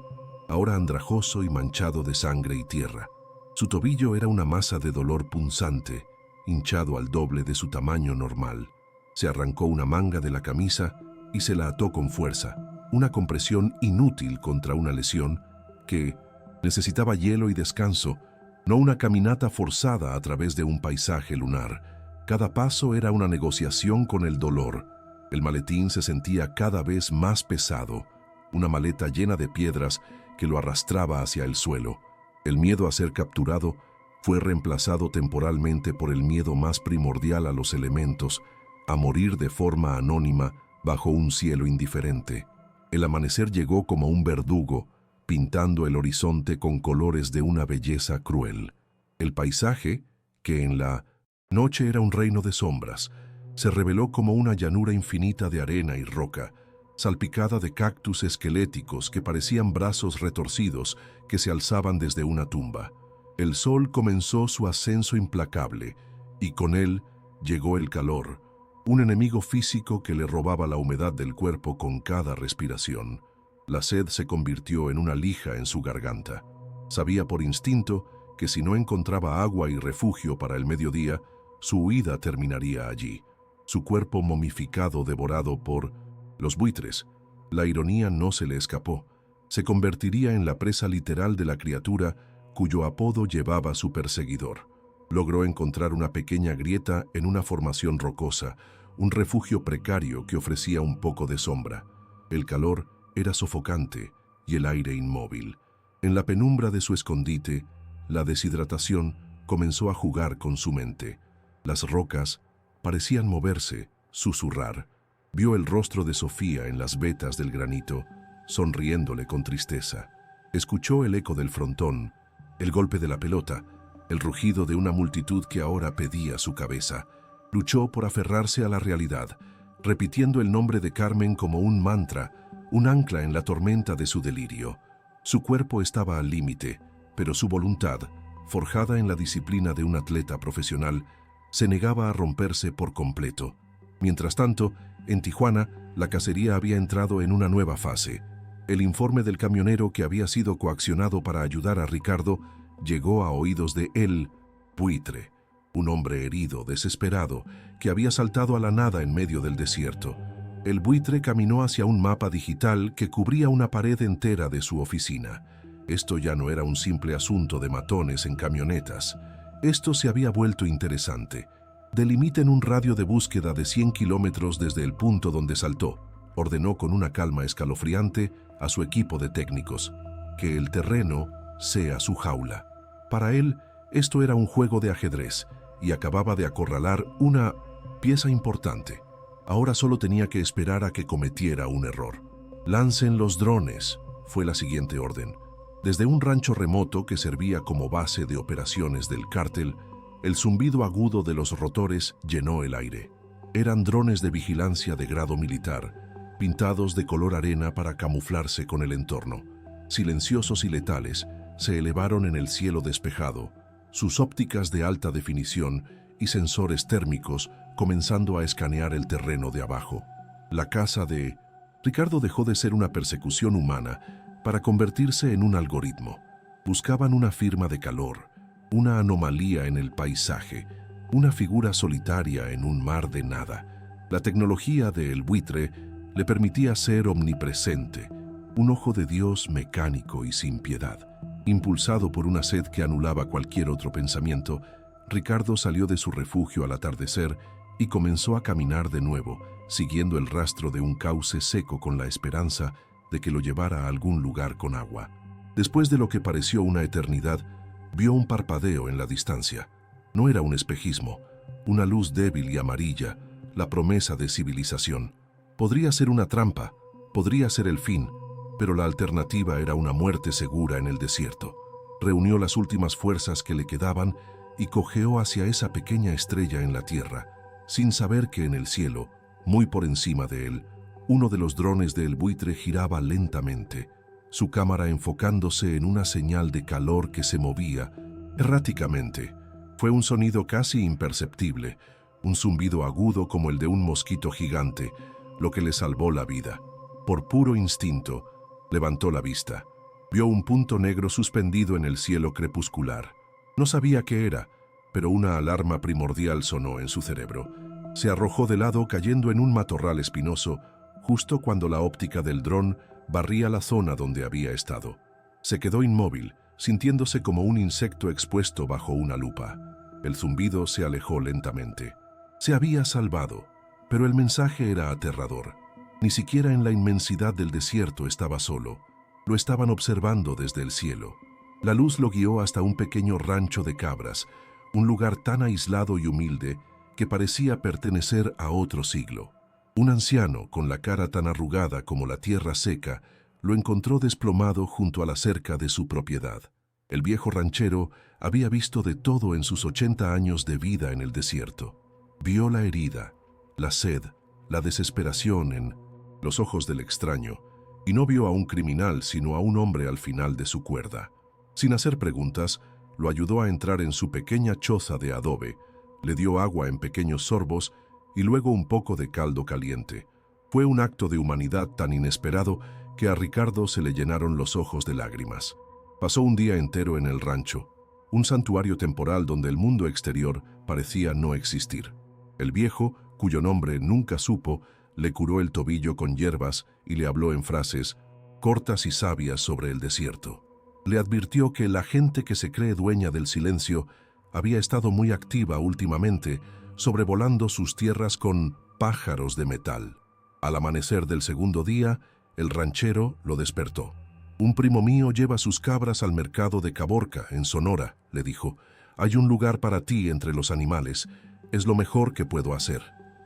ahora andrajoso y manchado de sangre y tierra. Su tobillo era una masa de dolor punzante, hinchado al doble de su tamaño normal. Se arrancó una manga de la camisa y se la ató con fuerza, una compresión inútil contra una lesión que necesitaba hielo y descanso, no una caminata forzada a través de un paisaje lunar. Cada paso era una negociación con el dolor. El maletín se sentía cada vez más pesado, una maleta llena de piedras que lo arrastraba hacia el suelo. El miedo a ser capturado fue reemplazado temporalmente por el miedo más primordial a los elementos, a morir de forma anónima bajo un cielo indiferente. El amanecer llegó como un verdugo, pintando el horizonte con colores de una belleza cruel. El paisaje, que en la noche era un reino de sombras, se reveló como una llanura infinita de arena y roca, salpicada de cactus esqueléticos que parecían brazos retorcidos que se alzaban desde una tumba. El sol comenzó su ascenso implacable, y con él llegó el calor, un enemigo físico que le robaba la humedad del cuerpo con cada respiración. La sed se convirtió en una lija en su garganta. Sabía por instinto que si no encontraba agua y refugio para el mediodía, su huida terminaría allí, su cuerpo momificado devorado por los buitres. La ironía no se le escapó. Se convertiría en la presa literal de la criatura cuyo apodo llevaba su perseguidor. Logró encontrar una pequeña grieta en una formación rocosa, un refugio precario que ofrecía un poco de sombra. El calor era sofocante y el aire inmóvil. En la penumbra de su escondite, la deshidratación comenzó a jugar con su mente. Las rocas parecían moverse, susurrar. Vio el rostro de Sofía en las vetas del granito, sonriéndole con tristeza. Escuchó el eco del frontón, el golpe de la pelota, el rugido de una multitud que ahora pedía su cabeza. Luchó por aferrarse a la realidad, repitiendo el nombre de Carmen como un mantra, un ancla en la tormenta de su delirio. Su cuerpo estaba al límite, pero su voluntad, forjada en la disciplina de un atleta profesional, se negaba a romperse por completo. Mientras tanto, en Tijuana, la cacería había entrado en una nueva fase. El informe del camionero que había sido coaccionado para ayudar a Ricardo llegó a oídos de El Buitre, un hombre herido, desesperado, que había saltado a la nada en medio del desierto. El Buitre caminó hacia un mapa digital que cubría una pared entera de su oficina. Esto ya no era un simple asunto de matones en camionetas. Esto se había vuelto interesante. Delimiten un radio de búsqueda de 100 kilómetros desde el punto donde saltó. Ordenó con una calma escalofriante a su equipo de técnicos que el terreno sea su jaula. Para él, esto era un juego de ajedrez y acababa de acorralar una pieza importante. Ahora solo tenía que esperar a que cometiera un error. «Lancen los drones», fue la siguiente orden. Desde un rancho remoto que servía como base de operaciones del cártel, el zumbido agudo de los rotores llenó el aire. Eran drones de vigilancia de grado militar, pintados de color arena para camuflarse con el entorno. Silenciosos y letales, se elevaron en el cielo despejado, sus ópticas de alta definición y sensores térmicos comenzando a escanear el terreno de abajo. La casa de Ricardo dejó de ser una persecución humana para convertirse en un algoritmo. Buscaban una firma de calor, una anomalía en el paisaje, una figura solitaria en un mar de nada. La tecnología de El Buitre le permitía ser omnipresente, un ojo de Dios mecánico y sin piedad. Impulsado por una sed que anulaba cualquier otro pensamiento, Ricardo salió de su refugio al atardecer y comenzó a caminar de nuevo, siguiendo el rastro de un cauce seco con la esperanza de que lo llevara a algún lugar con agua. Después de lo que pareció una eternidad, vio un parpadeo en la distancia. No era un espejismo, una luz débil y amarilla, la promesa de civilización. Podría ser una trampa, podría ser el fin, pero la alternativa era una muerte segura en el desierto. Reunió las últimas fuerzas que le quedaban y cojeó hacia esa pequeña estrella en la tierra, sin saber que en el cielo, muy por encima de él, uno de los drones del Buitre giraba lentamente, su cámara enfocándose en una señal de calor que se movía erráticamente. Fue un sonido casi imperceptible, un zumbido agudo como el de un mosquito gigante, lo que le salvó la vida. Por puro instinto, levantó la vista. Vio un punto negro suspendido en el cielo crepuscular. No sabía qué era, pero una alarma primordial sonó en su cerebro. Se arrojó de lado cayendo en un matorral espinoso, justo cuando la óptica del dron barría la zona donde había estado. Se quedó inmóvil, sintiéndose como un insecto expuesto bajo una lupa. El zumbido se alejó lentamente. Se había salvado, pero el mensaje era aterrador. Ni siquiera en la inmensidad del desierto estaba solo. Lo estaban observando desde el cielo. La luz lo guió hasta un pequeño rancho de cabras, un lugar tan aislado y humilde que parecía pertenecer a otro siglo. Un anciano, con la cara tan arrugada como la tierra seca, lo encontró desplomado junto a la cerca de su propiedad. El viejo ranchero había visto de todo en sus 80 años de vida en el desierto. Vio la herida, la sed, la desesperación en los ojos del extraño, y no vio a un criminal sino a un hombre al final de su cuerda. Sin hacer preguntas, lo ayudó a entrar en su pequeña choza de adobe, le dio agua en pequeños sorbos y luego un poco de caldo caliente. Fue un acto de humanidad tan inesperado que a Ricardo se le llenaron los ojos de lágrimas. Pasó un día entero en el rancho, un santuario temporal donde el mundo exterior parecía no existir. El viejo, cuyo nombre nunca supo, le curó el tobillo con hierbas y le habló en frases cortas y sabias sobre el desierto. Le advirtió que la gente que se cree dueña del silencio había estado muy activa últimamente, sobrevolando sus tierras con pájaros de metal. Al amanecer del segundo día, el ranchero lo despertó. «Un primo mío lleva sus cabras al mercado de Caborca, en Sonora», le dijo. «Hay un lugar para ti entre los animales. Es lo mejor que puedo hacer».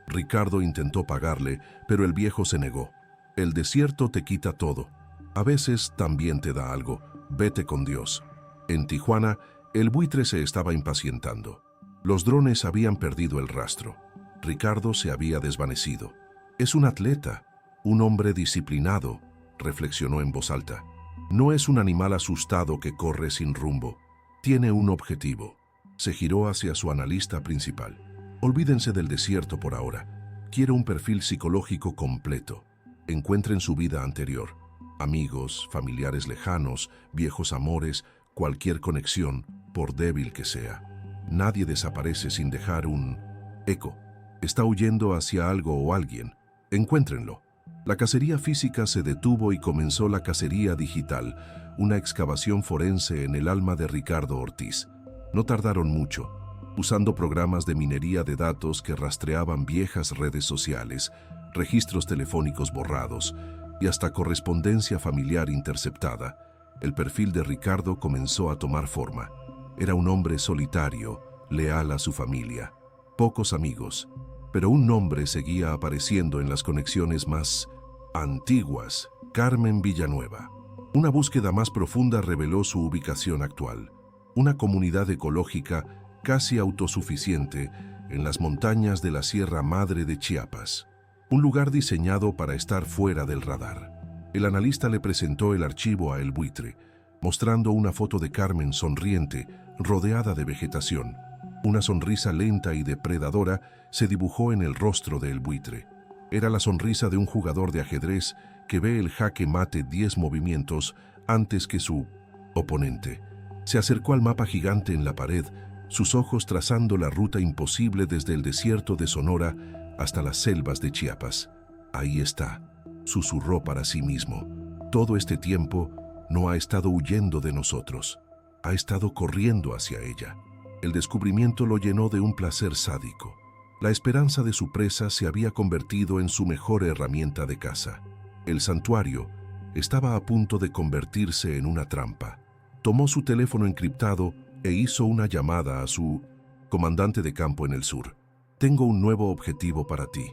Ricardo intentó pagarle, pero el viejo se negó. «El desierto te quita todo. A veces también te da algo. Vete con Dios». En Tijuana, el buitre se estaba impacientando. Los drones habían perdido el rastro. Ricardo se había desvanecido. «Es un atleta, un hombre disciplinado», reflexionó en voz alta. «No es un animal asustado que corre sin rumbo. Tiene un objetivo». Se giró hacia su analista principal. «Olvídense del desierto por ahora. Quiero un perfil psicológico completo. Encuentren su vida anterior. Amigos, familiares lejanos, viejos amores, cualquier conexión, por débil que sea. Nadie desaparece sin dejar un eco. Está huyendo hacia algo o alguien. Encuéntrenlo». La cacería física se detuvo y comenzó la cacería digital, una excavación forense en el alma de Ricardo Ortiz. No tardaron mucho, usando programas de minería de datos que rastreaban viejas redes sociales, registros telefónicos borrados y hasta correspondencia familiar interceptada. El perfil de Ricardo comenzó a tomar forma. Era un hombre solitario, leal a su familia. Pocos amigos, pero un nombre seguía apareciendo en las conexiones más antiguas: Carmen Villanueva. Una búsqueda más profunda reveló su ubicación actual. Una comunidad ecológica casi autosuficiente en las montañas de la Sierra Madre de Chiapas. Un lugar diseñado para estar fuera del radar. El analista le presentó el archivo a El Buitre, mostrando una foto de Carmen sonriente, rodeada de vegetación. Una sonrisa lenta y depredadora se dibujó en el rostro de El Buitre. Era la sonrisa de un jugador de ajedrez que ve el jaque mate 10 movimientos antes que su oponente. Se acercó al mapa gigante en la pared, sus ojos trazando la ruta imposible desde el desierto de Sonora hasta las selvas de Chiapas. «Ahí está», susurró para sí mismo. «Todo este tiempo no ha estado huyendo de nosotros, ha estado corriendo hacia ella». El descubrimiento lo llenó de un placer sádico. La esperanza de su presa se había convertido en su mejor herramienta de caza. El santuario estaba a punto de convertirse en una trampa. Tomó su teléfono encriptado e hizo una llamada a su comandante de campo en el sur. «Tengo un nuevo objetivo para ti,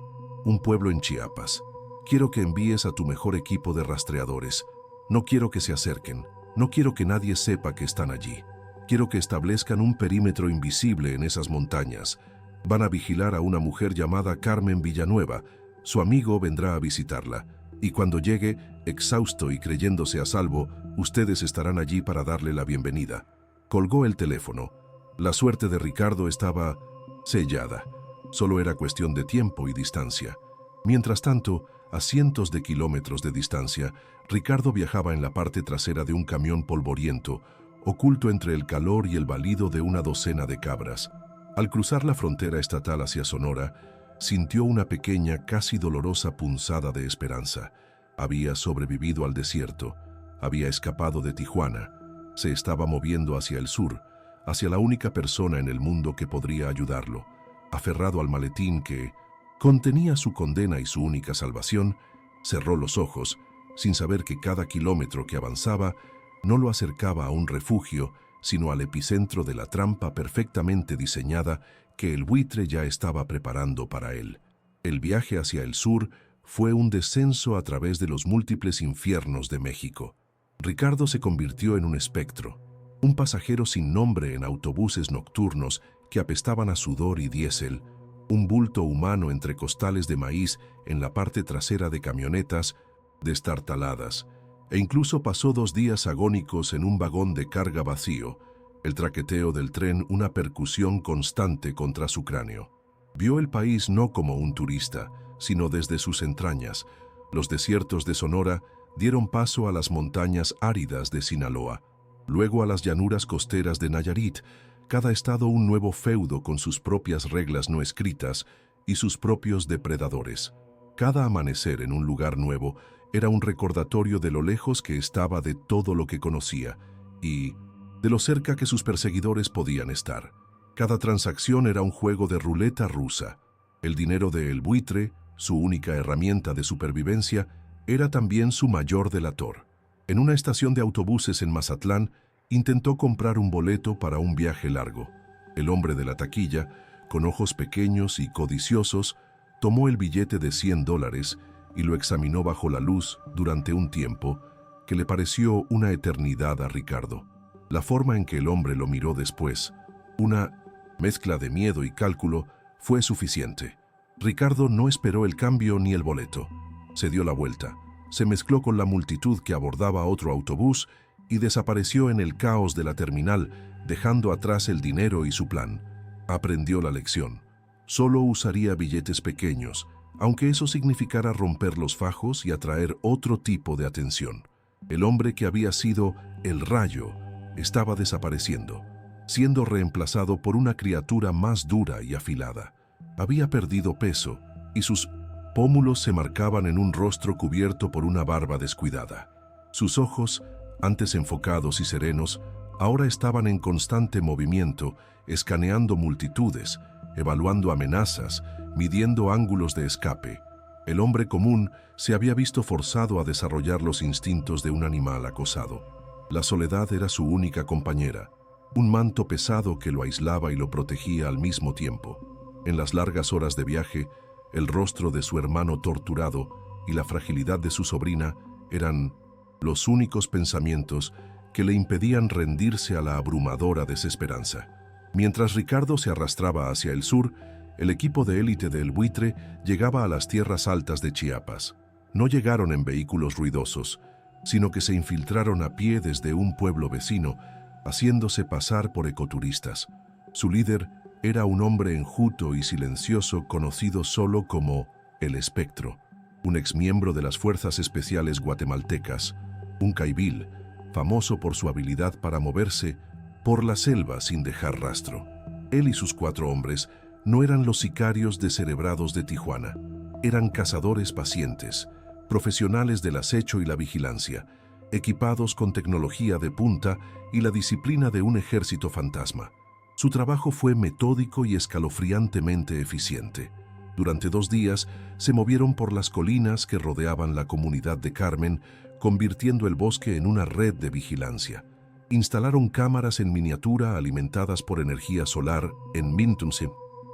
un pueblo en Chiapas. Quiero que envíes a tu mejor equipo de rastreadores. No quiero que se acerquen, no quiero que nadie sepa que están allí. Quiero que establezcan un perímetro invisible en esas montañas. Van a vigilar a una mujer llamada Carmen Villanueva. Su amigo vendrá a visitarla. Y cuando llegue, exhausto y creyéndose a salvo, ustedes estarán allí para darle la bienvenida». Colgó el teléfono. La suerte de Ricardo estaba sellada. Solo era cuestión de tiempo y distancia. Mientras tanto, a cientos de kilómetros de distancia, Ricardo viajaba en la parte trasera de un camión polvoriento, oculto entre el calor y el balido de una docena de cabras. Al cruzar la frontera estatal hacia Sonora, sintió una pequeña, casi dolorosa punzada de esperanza. Había sobrevivido al desierto, había escapado de Tijuana, se estaba moviendo hacia el sur, hacia la única persona en el mundo que podría ayudarlo. Aferrado al maletín que contenía su condena y su única salvación, cerró los ojos, sin saber que cada kilómetro que avanzaba no lo acercaba a un refugio, sino al epicentro de la trampa perfectamente diseñada que el buitre ya estaba preparando para él. El viaje hacia el sur fue un descenso a través de los múltiples infiernos de México. Ricardo se convirtió en un espectro, un pasajero sin nombre en autobuses nocturnos que apestaban a sudor y diésel, un bulto humano entre costales de maíz en la parte trasera de camionetas destartaladas, e incluso pasó 2 días agónicos en un vagón de carga vacío, el traqueteo del tren una percusión constante contra su cráneo. Vio el país no como un turista, sino desde sus entrañas, los desiertos de Sonora dieron paso a las montañas áridas de Sinaloa, luego a las llanuras costeras de Nayarit, cada estado un nuevo feudo con sus propias reglas no escritas y sus propios depredadores. Cada amanecer en un lugar nuevo era un recordatorio de lo lejos que estaba de todo lo que conocía y de lo cerca que sus perseguidores podían estar. Cada transacción era un juego de ruleta rusa. El dinero de El Buitre, su única herramienta de supervivencia, era también su mayor delator. En una estación de autobuses en Mazatlán, intentó comprar un boleto para un viaje largo. El hombre de la taquilla, con ojos pequeños y codiciosos, tomó el billete de $100 y lo examinó bajo la luz durante un tiempo que le pareció una eternidad a Ricardo. La forma en que el hombre lo miró después, una mezcla de miedo y cálculo, fue suficiente. Ricardo no esperó el cambio ni el boleto. Se dio la vuelta, se mezcló con la multitud que abordaba otro autobús y desapareció en el caos de la terminal, dejando atrás el dinero y su plan. Aprendió la lección. Solo usaría billetes pequeños, aunque eso significara romper los fajos y atraer otro tipo de atención. El hombre que había sido el Rayo estaba desapareciendo, siendo reemplazado por una criatura más dura y afilada. Había perdido peso y sus pómulos se marcaban en un rostro cubierto por una barba descuidada. Sus ojos, antes enfocados y serenos, ahora estaban en constante movimiento, escaneando multitudes, evaluando amenazas, midiendo ángulos de escape. El hombre común se había visto forzado a desarrollar los instintos de un animal acosado. La soledad era su única compañera, un manto pesado que lo aislaba y lo protegía al mismo tiempo. En las largas horas de viaje, el rostro de su hermano torturado y la fragilidad de su sobrina eran los únicos pensamientos que le impedían rendirse a la abrumadora desesperanza. Mientras Ricardo se arrastraba hacia el sur, el equipo de élite de El Buitre llegaba a las tierras altas de Chiapas. No llegaron en vehículos ruidosos, sino que se infiltraron a pie desde un pueblo vecino, haciéndose pasar por ecoturistas. Su líder era un hombre enjuto y silencioso conocido solo como El Espectro, un exmiembro de las Fuerzas Especiales guatemaltecas, un caibil, famoso por su habilidad para moverse por la selva sin dejar rastro. Él y sus 4 hombres no eran los sicarios descerebrados de Tijuana, eran cazadores pacientes, profesionales del acecho y la vigilancia, equipados con tecnología de punta y la disciplina de un ejército fantasma. Su trabajo fue metódico y escalofriantemente eficiente. Durante 2 días se movieron por las colinas que rodeaban la comunidad de Carmen, convirtiendo el bosque en una red de vigilancia. Instalaron cámaras en miniatura alimentadas por energía solar en Mintumse,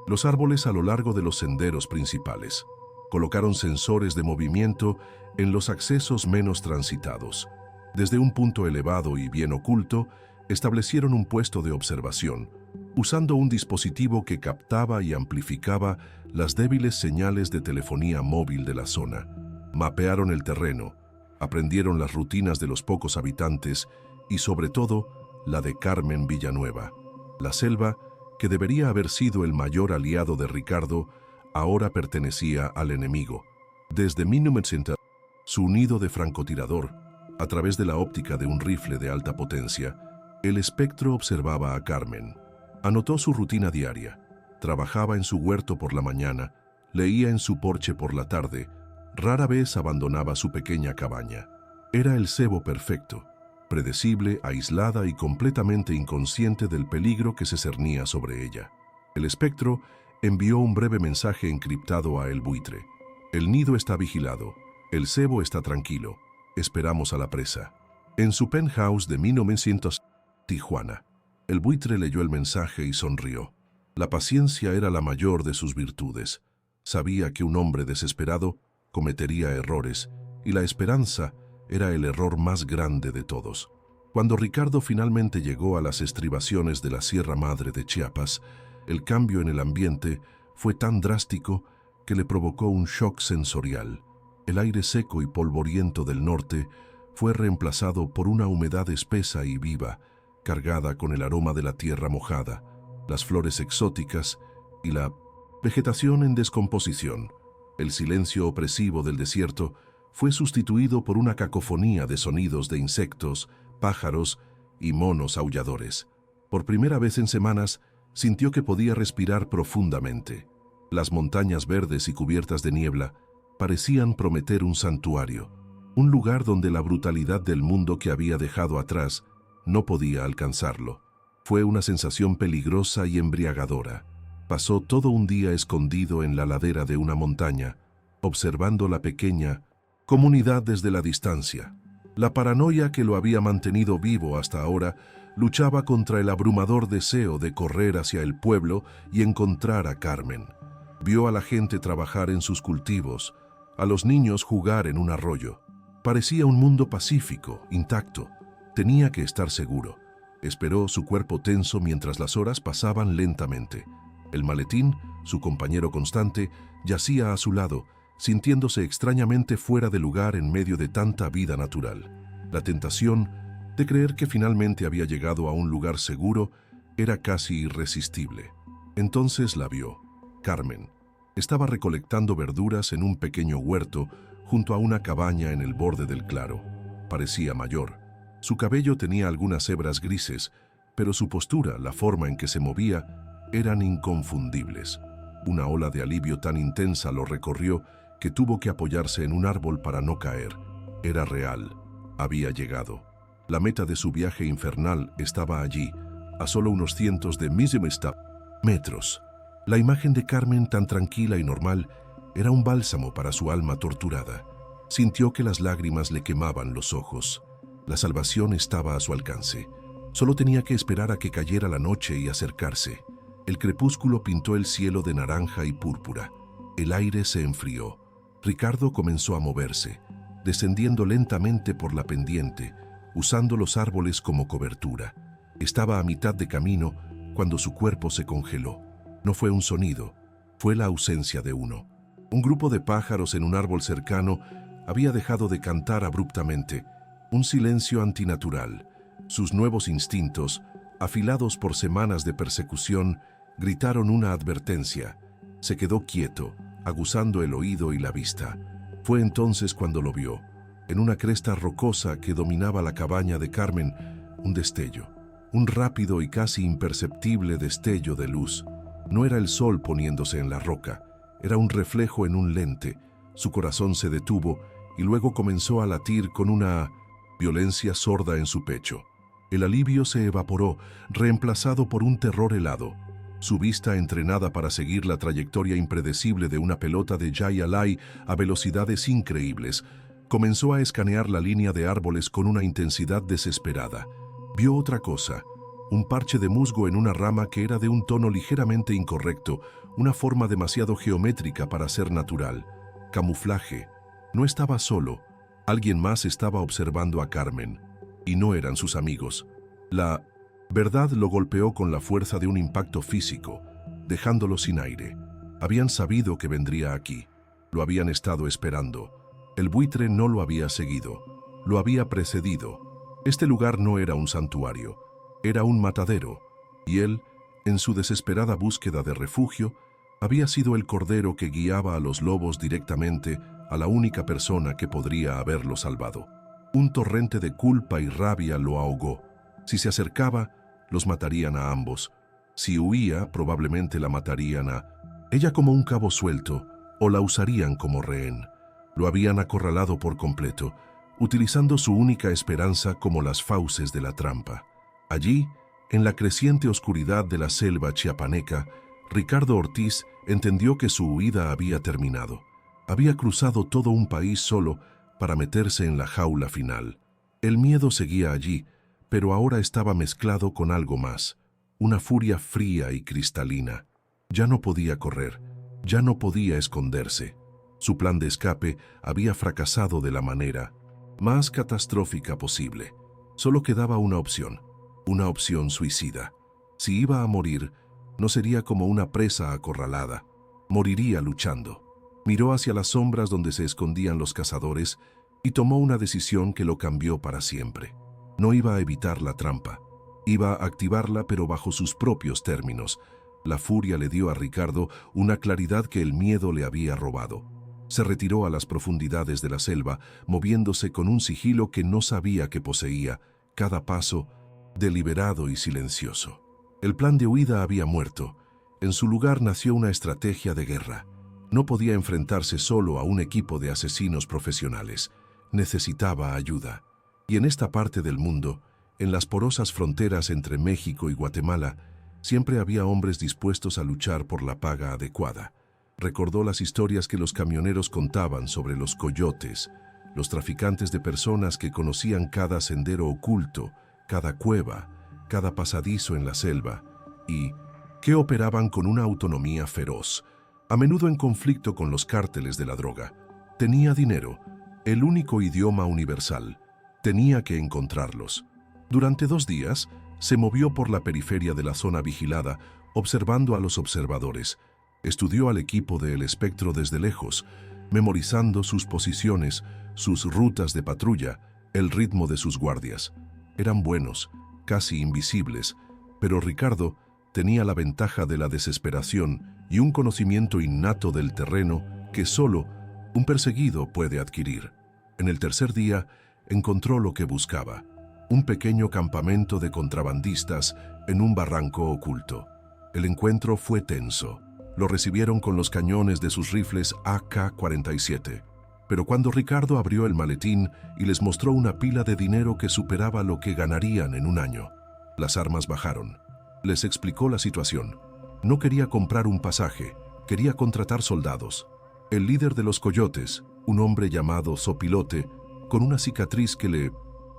los árboles a lo largo de los senderos principales. Colocaron sensores de movimiento en los accesos menos transitados. Desde un punto elevado y bien oculto, establecieron un puesto de observación, usando un dispositivo que captaba y amplificaba las débiles señales de telefonía móvil de la zona. Mapearon el terreno, aprendieron las rutinas de los pocos habitantes y, sobre todo, la de Carmen Villanueva. La selva, que debería haber sido el mayor aliado de Ricardo, ahora pertenecía al enemigo. Desde 1900, su nido de francotirador, a través de la óptica de un rifle de alta potencia, el espectro observaba a Carmen. Anotó su rutina diaria. Trabajaba en su huerto por la mañana, leía en su porche por la tarde, rara vez abandonaba su pequeña cabaña. Era el cebo perfecto, predecible, aislada y completamente inconsciente del peligro que se cernía sobre ella. El espectro envió un breve mensaje encriptado a El Buitre. El nido está vigilado, el cebo está tranquilo, esperamos a la presa. En su penthouse de 1900, Tijuana. El Buitre leyó el mensaje y sonrió. La paciencia era la mayor de sus virtudes. Sabía que un hombre desesperado cometería errores, y la esperanza era el error más grande de todos. Cuando Ricardo finalmente llegó a las estribaciones de la Sierra Madre de Chiapas, el cambio en el ambiente fue tan drástico que le provocó un shock sensorial. El aire seco y polvoriento del norte fue reemplazado por una humedad espesa y viva, cargada con el aroma de la tierra mojada, las flores exóticas y la vegetación en descomposición. El silencio opresivo del desierto fue sustituido por una cacofonía de sonidos de insectos, pájaros y monos aulladores. Por primera vez en semanas, sintió que podía respirar profundamente. Las montañas verdes y cubiertas de niebla parecían prometer un santuario, un lugar donde la brutalidad del mundo que había dejado atrás no podía alcanzarlo. Fue una sensación peligrosa y embriagadora. Pasó todo un día escondido en la ladera de una montaña, observando la pequeña comunidad desde la distancia. La paranoia que lo había mantenido vivo hasta ahora luchaba contra el abrumador deseo de correr hacia el pueblo y encontrar a Carmen. Vio a la gente trabajar en sus cultivos, a los niños jugar en un arroyo. Parecía un mundo pacífico, intacto. Tenía que estar seguro. Esperó, su cuerpo tenso, mientras las horas pasaban lentamente. El maletín, su compañero constante, yacía a su lado, sintiéndose extrañamente fuera de lugar en medio de tanta vida natural. La tentación de creer que finalmente había llegado a un lugar seguro era casi irresistible. Entonces la vio. Carmen estaba recolectando verduras en un pequeño huerto junto a una cabaña en el borde del claro. Parecía mayor. Su cabello tenía algunas hebras grises, pero su postura, la forma en que se movía, eran inconfundibles. Una ola de alivio tan intensa lo recorrió que tuvo que apoyarse en un árbol para no caer. Era real. Había llegado. La meta de su viaje infernal estaba allí, a solo unos cientos de metros. La imagen de Carmen, tan tranquila y normal, era un bálsamo para su alma torturada. Sintió que las lágrimas le quemaban los ojos. La salvación estaba a su alcance. Solo tenía que esperar a que cayera la noche y acercarse. El crepúsculo pintó el cielo de naranja y púrpura. El aire se enfrió. Ricardo comenzó a moverse, descendiendo lentamente por la pendiente, usando los árboles como cobertura. Estaba a mitad de camino cuando su cuerpo se congeló. No fue un sonido, fue la ausencia de uno. Un grupo de pájaros en un árbol cercano había dejado de cantar abruptamente, un silencio antinatural. Sus nuevos instintos, afilados por semanas de persecución, gritaron una advertencia. Se quedó quieto, aguzando el oído y la vista. Fue entonces cuando lo vio. En una cresta rocosa que dominaba la cabaña de Carmen, un destello. Un rápido y casi imperceptible destello de luz. No era el sol poniéndose en la roca, era un reflejo en un lente. Su corazón se detuvo y luego comenzó a latir con una violencia sorda en su pecho. El alivio se evaporó, reemplazado por un terror helado. Su vista, entrenada para seguir la trayectoria impredecible de una pelota de Jai Alai a velocidades increíbles, comenzó a escanear la línea de árboles con una intensidad desesperada. Vio otra cosa, un parche de musgo en una rama que era de un tono ligeramente incorrecto, una forma demasiado geométrica para ser natural. Camuflaje. No estaba solo. Alguien más estaba observando a Carmen. Y no eran sus amigos. La verdad lo golpeó con la fuerza de un impacto físico, dejándolo sin aire. Habían sabido que vendría aquí. Lo habían estado esperando. El buitre no lo había seguido. Lo había precedido. Este lugar no era un santuario. Era un matadero. Y él, en su desesperada búsqueda de refugio, había sido el cordero que guiaba a los lobos directamente a la única persona que podría haberlo salvado. Un torrente de culpa y rabia lo ahogó. Si se acercaba, los matarían a ambos. Si huía, probablemente la matarían a ella como un cabo suelto o la usarían como rehén. Lo habían acorralado por completo, utilizando su única esperanza como las fauces de la trampa. Allí, en la creciente oscuridad de la selva chiapaneca, Ricardo Ortiz entendió que su huida había terminado. Había cruzado todo un país solo para meterse en la jaula final. El miedo seguía allí, pero ahora estaba mezclado con algo más, una furia fría y cristalina. Ya no podía correr, ya no podía esconderse. Su plan de escape había fracasado de la manera más catastrófica posible. Solo quedaba una opción suicida. Si iba a morir, no sería como una presa acorralada, moriría luchando. Miró hacia las sombras donde se escondían los cazadores y tomó una decisión que lo cambió para siempre. No iba a evitar la trampa, iba a activarla, pero bajo sus propios términos. La furia le dio a Ricardo una claridad que el miedo le había robado. Se retiró a las profundidades de la selva, moviéndose con un sigilo que no sabía que poseía, cada paso deliberado y silencioso. El plan de huida había muerto. En su lugar nació una estrategia de guerra. No podía enfrentarse solo a un equipo de asesinos profesionales. Necesitaba ayuda. Y en esta parte del mundo, en las porosas fronteras entre México y Guatemala, siempre había hombres dispuestos a luchar por la paga adecuada. Recordó las historias que los camioneros contaban sobre los coyotes, los traficantes de personas que conocían cada sendero oculto, cada cueva, cada pasadizo en la selva, y que operaban con una autonomía feroz, a menudo en conflicto con los cárteles de la droga. Tenía dinero, el único idioma universal. Tenía que encontrarlos. Durante 2 días, se movió por la periferia de la zona vigilada, observando a los observadores. Estudió al equipo de El Espectro desde lejos, memorizando sus posiciones, sus rutas de patrulla, el ritmo de sus guardias. Eran buenos, casi invisibles, pero Ricardo tenía la ventaja de la desesperación y un conocimiento innato del terreno que solo un perseguido puede adquirir. En el tercer día, encontró lo que buscaba: un pequeño campamento de contrabandistas en un barranco oculto. El encuentro fue tenso. Lo recibieron con los cañones de sus rifles AK-47. Pero cuando Ricardo abrió el maletín y les mostró una pila de dinero que superaba lo que ganarían en un año, las armas bajaron. Les explicó la situación. No quería comprar un pasaje, quería contratar soldados. El líder de los coyotes, un hombre llamado Zopilote, con una cicatriz que le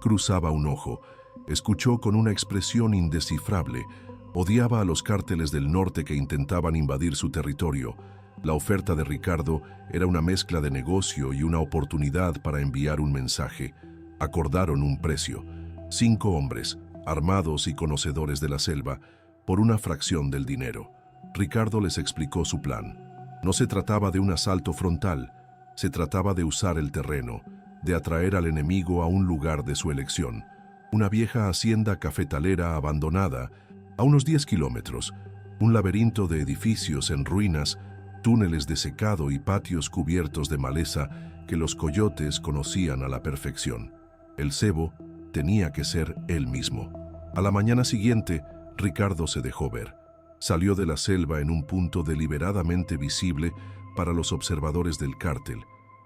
cruzaba un ojo, escuchó con una expresión indescifrable. Odiaba a los cárteles del norte que intentaban invadir su territorio. La oferta de Ricardo era una mezcla de negocio y una oportunidad para enviar un mensaje. Acordaron un precio: 5 hombres, armados y conocedores de la selva, por una fracción del dinero. Ricardo les explicó su plan. No se trataba de un asalto frontal, se trataba de usar el terreno, de atraer al enemigo a un lugar de su elección. Una vieja hacienda cafetalera abandonada, a unos 10 kilómetros, un laberinto de edificios en ruinas, túneles de secado y patios cubiertos de maleza que los coyotes conocían a la perfección. El cebo tenía que ser él mismo. A la mañana siguiente, Ricardo se dejó ver. Salió de la selva en un punto deliberadamente visible para los observadores del cártel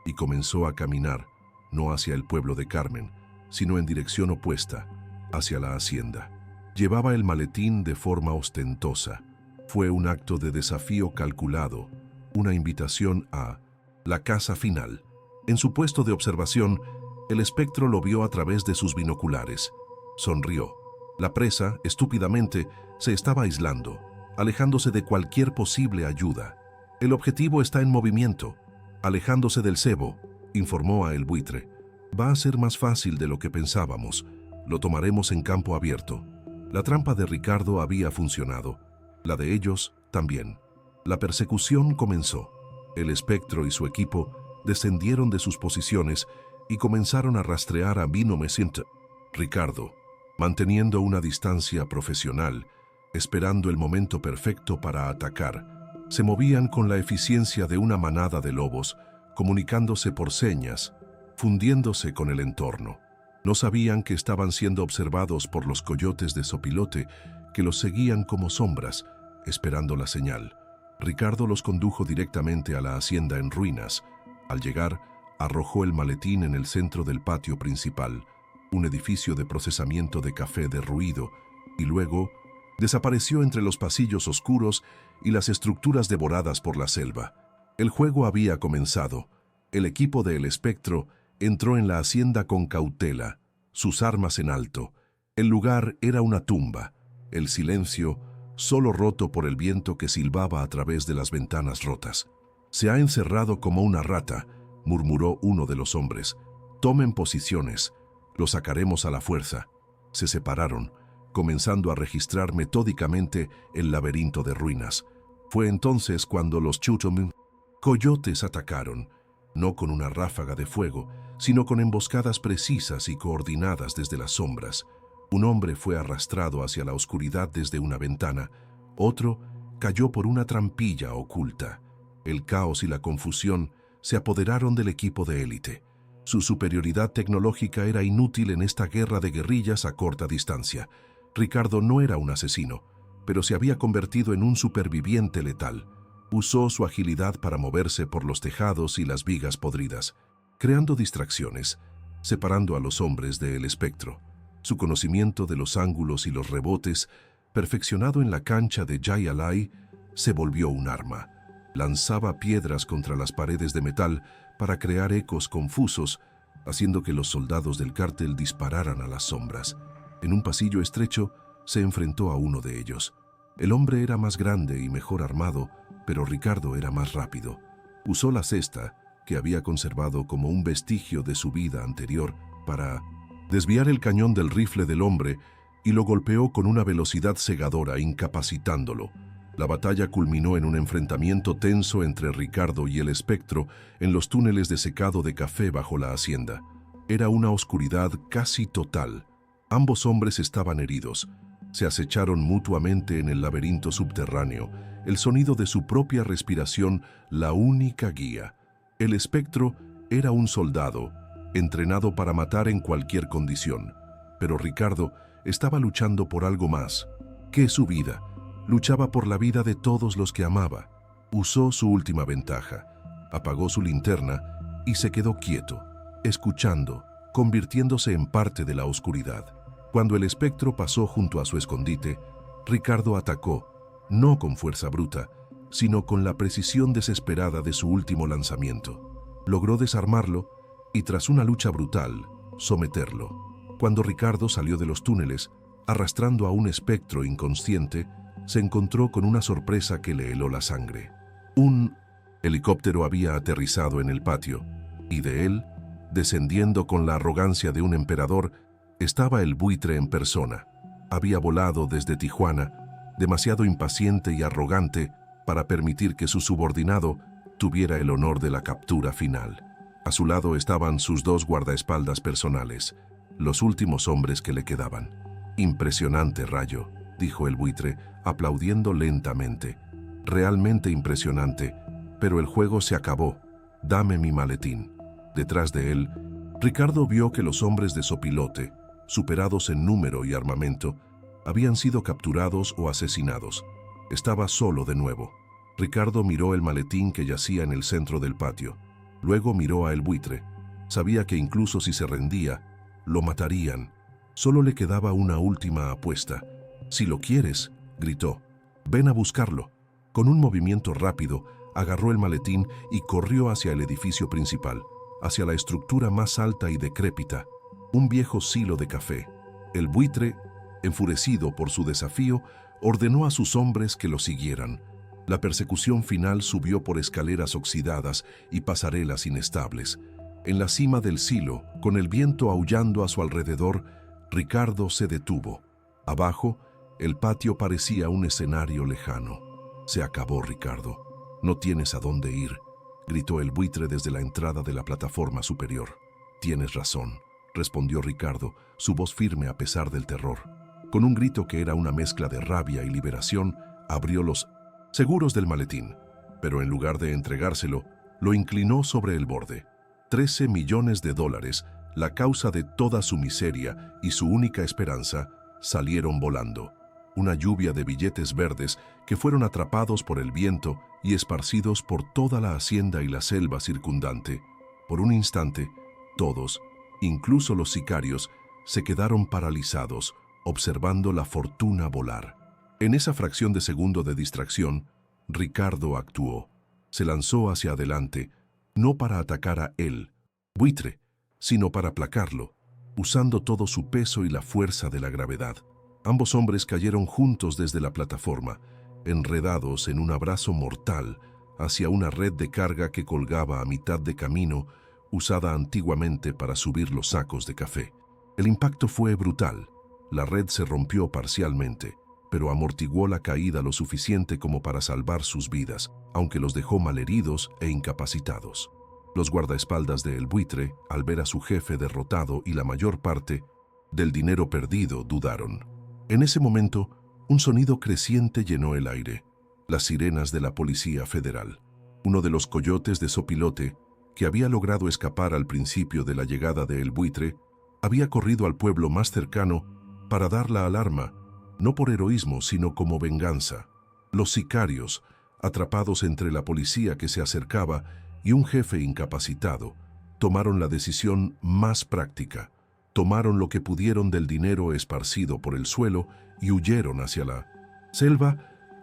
y comenzó a caminar, no hacia el pueblo de Carmen, sino en dirección opuesta, hacia la hacienda. Llevaba el maletín de forma ostentosa. Fue un acto de desafío calculado, una invitación a la casa final. En su puesto de observación, el espectro lo vio a través de sus binoculares. Sonrió. La presa, estúpidamente, se estaba aislando, alejándose de cualquier posible ayuda. El objetivo está en movimiento, alejándose del cebo, informó a el buitre. Va a ser más fácil de lo que pensábamos. Lo tomaremos en campo abierto. La trampa de Ricardo había funcionado. La de ellos también. La persecución comenzó. El espectro y su equipo descendieron de sus posiciones y comenzaron a rastrear a Vino Mesiente. Ricardo, manteniendo una distancia profesional, esperando el momento perfecto para atacar, se movían con la eficiencia de una manada de lobos, comunicándose por señas, fundiéndose con el entorno. No sabían que estaban siendo observados por los coyotes de Zopilote, que los seguían como sombras, esperando la señal. Ricardo los condujo directamente a la hacienda en ruinas. Al llegar, arrojó el maletín en el centro del patio principal, un edificio de procesamiento de café derruido, y luego desapareció entre los pasillos oscuros y las estructuras devoradas por la selva. El juego había comenzado. El equipo de El Espectro entró en la hacienda con cautela, sus armas en alto. El lugar era una tumba. El silencio, solo roto por el viento que silbaba a través de las ventanas rotas. «Se ha encerrado como una rata», murmuró uno de los hombres. «Tomen posiciones. Lo sacaremos a la fuerza». Se separaron, comenzando a registrar metódicamente el laberinto de ruinas. Fue entonces cuando los coyotes atacaron, no con una ráfaga de fuego, sino con emboscadas precisas y coordinadas desde las sombras. Un hombre fue arrastrado hacia la oscuridad desde una ventana, otro cayó por una trampilla oculta. El caos y la confusión se apoderaron del equipo de élite. Su superioridad tecnológica era inútil en esta guerra de guerrillas a corta distancia. Ricardo no era un asesino, pero se había convertido en un superviviente letal. Usó su agilidad para moverse por los tejados y las vigas podridas, creando distracciones, separando a los hombres del espectro. Su conocimiento de los ángulos y los rebotes, perfeccionado en la cancha de Jai Alai, se volvió un arma. Lanzaba piedras contra las paredes de metal para crear ecos confusos, haciendo que los soldados del cártel dispararan a las sombras. En un pasillo estrecho, se enfrentó a uno de ellos. El hombre era más grande y mejor armado, pero Ricardo era más rápido. Usó la cesta, que había conservado como un vestigio de su vida anterior, para desviar el cañón del rifle del hombre y lo golpeó con una velocidad cegadora, incapacitándolo. La batalla culminó en un enfrentamiento tenso entre Ricardo y el espectro en los túneles de secado de café bajo la hacienda. Era una oscuridad casi total. Ambos hombres estaban heridos. Se acecharon mutuamente en el laberinto subterráneo, el sonido de su propia respiración la única guía. El espectro era un soldado, entrenado para matar en cualquier condición, pero Ricardo estaba luchando por algo más que su vida. Luchaba por la vida de todos los que amaba. Usó su última ventaja, apagó su linterna y se quedó quieto, escuchando, convirtiéndose en parte de la oscuridad. Cuando el espectro pasó junto a su escondite, Ricardo atacó, no con fuerza bruta, sino con la precisión desesperada de su último lanzamiento. Logró desarmarlo y, tras una lucha brutal, someterlo. Cuando Ricardo salió de los túneles, arrastrando a un espectro inconsciente, se encontró con una sorpresa que le heló la sangre. Un helicóptero había aterrizado en el patio, y de él, descendiendo con la arrogancia de un emperador, estaba el buitre en persona. Había volado desde Tijuana, demasiado impaciente y arrogante para permitir que su subordinado tuviera el honor de la captura final. A su lado estaban sus dos guardaespaldas personales, los últimos hombres que le quedaban. «Impresionante, Rayo», dijo el buitre, aplaudiendo lentamente. «Realmente impresionante, pero el juego se acabó. Dame mi maletín». Detrás de él, Ricardo vio que los hombres de Sopilote, superados en número y armamento, habían sido capturados o asesinados. Estaba solo de nuevo. Ricardo miró el maletín que yacía en el centro del patio. Luego miró a el buitre. Sabía que incluso si se rendía, lo matarían. Solo le quedaba una última apuesta. «Si lo quieres», gritó, «ven a buscarlo». Con un movimiento rápido, agarró el maletín y corrió hacia el edificio principal, hacia la estructura más alta y decrépita, un viejo silo de café. El buitre, enfurecido por su desafío, ordenó a sus hombres que lo siguieran. La persecución final subió por escaleras oxidadas y pasarelas inestables. En la cima del silo, con el viento aullando a su alrededor, Ricardo se detuvo. Abajo, el patio parecía un escenario lejano. «Se acabó, Ricardo. No tienes a dónde ir», gritó el buitre desde la entrada de la plataforma superior. «Tienes razón», respondió Ricardo, su voz firme a pesar del terror. Con un grito que era una mezcla de rabia y liberación, abrió los seguros del maletín, pero en lugar de entregárselo, lo inclinó sobre el borde. $13 millones, la causa de toda su miseria y su única esperanza, salieron volando. Una lluvia de billetes verdes que fueron atrapados por el viento y esparcidos por toda la hacienda y la selva circundante. Por un instante, todos, incluso los sicarios, se quedaron paralizados, observando la fortuna volar. En esa fracción de segundo de distracción, Ricardo actuó. Se lanzó hacia adelante, no para atacar a él, buitre, sino para aplacarlo, usando todo su peso y la fuerza de la gravedad. Ambos hombres cayeron juntos desde la plataforma, enredados en un abrazo mortal hacia una red de carga que colgaba a mitad de camino, usada antiguamente para subir los sacos de café. El impacto fue brutal. La red se rompió parcialmente, pero amortiguó la caída lo suficiente como para salvar sus vidas, aunque los dejó malheridos e incapacitados. Los guardaespaldas de El Buitre, al ver a su jefe derrotado y la mayor parte del dinero perdido, dudaron. En ese momento, un sonido creciente llenó el aire. Las sirenas de la Policía Federal. Uno de los coyotes de Sopilote que había logrado escapar al principio de la llegada de El Buitre, había corrido al pueblo más cercano para dar la alarma, no por heroísmo, sino como venganza. Los sicarios, atrapados entre la policía que se acercaba y un jefe incapacitado, tomaron la decisión más práctica. Tomaron lo que pudieron del dinero esparcido por el suelo y huyeron hacia la selva,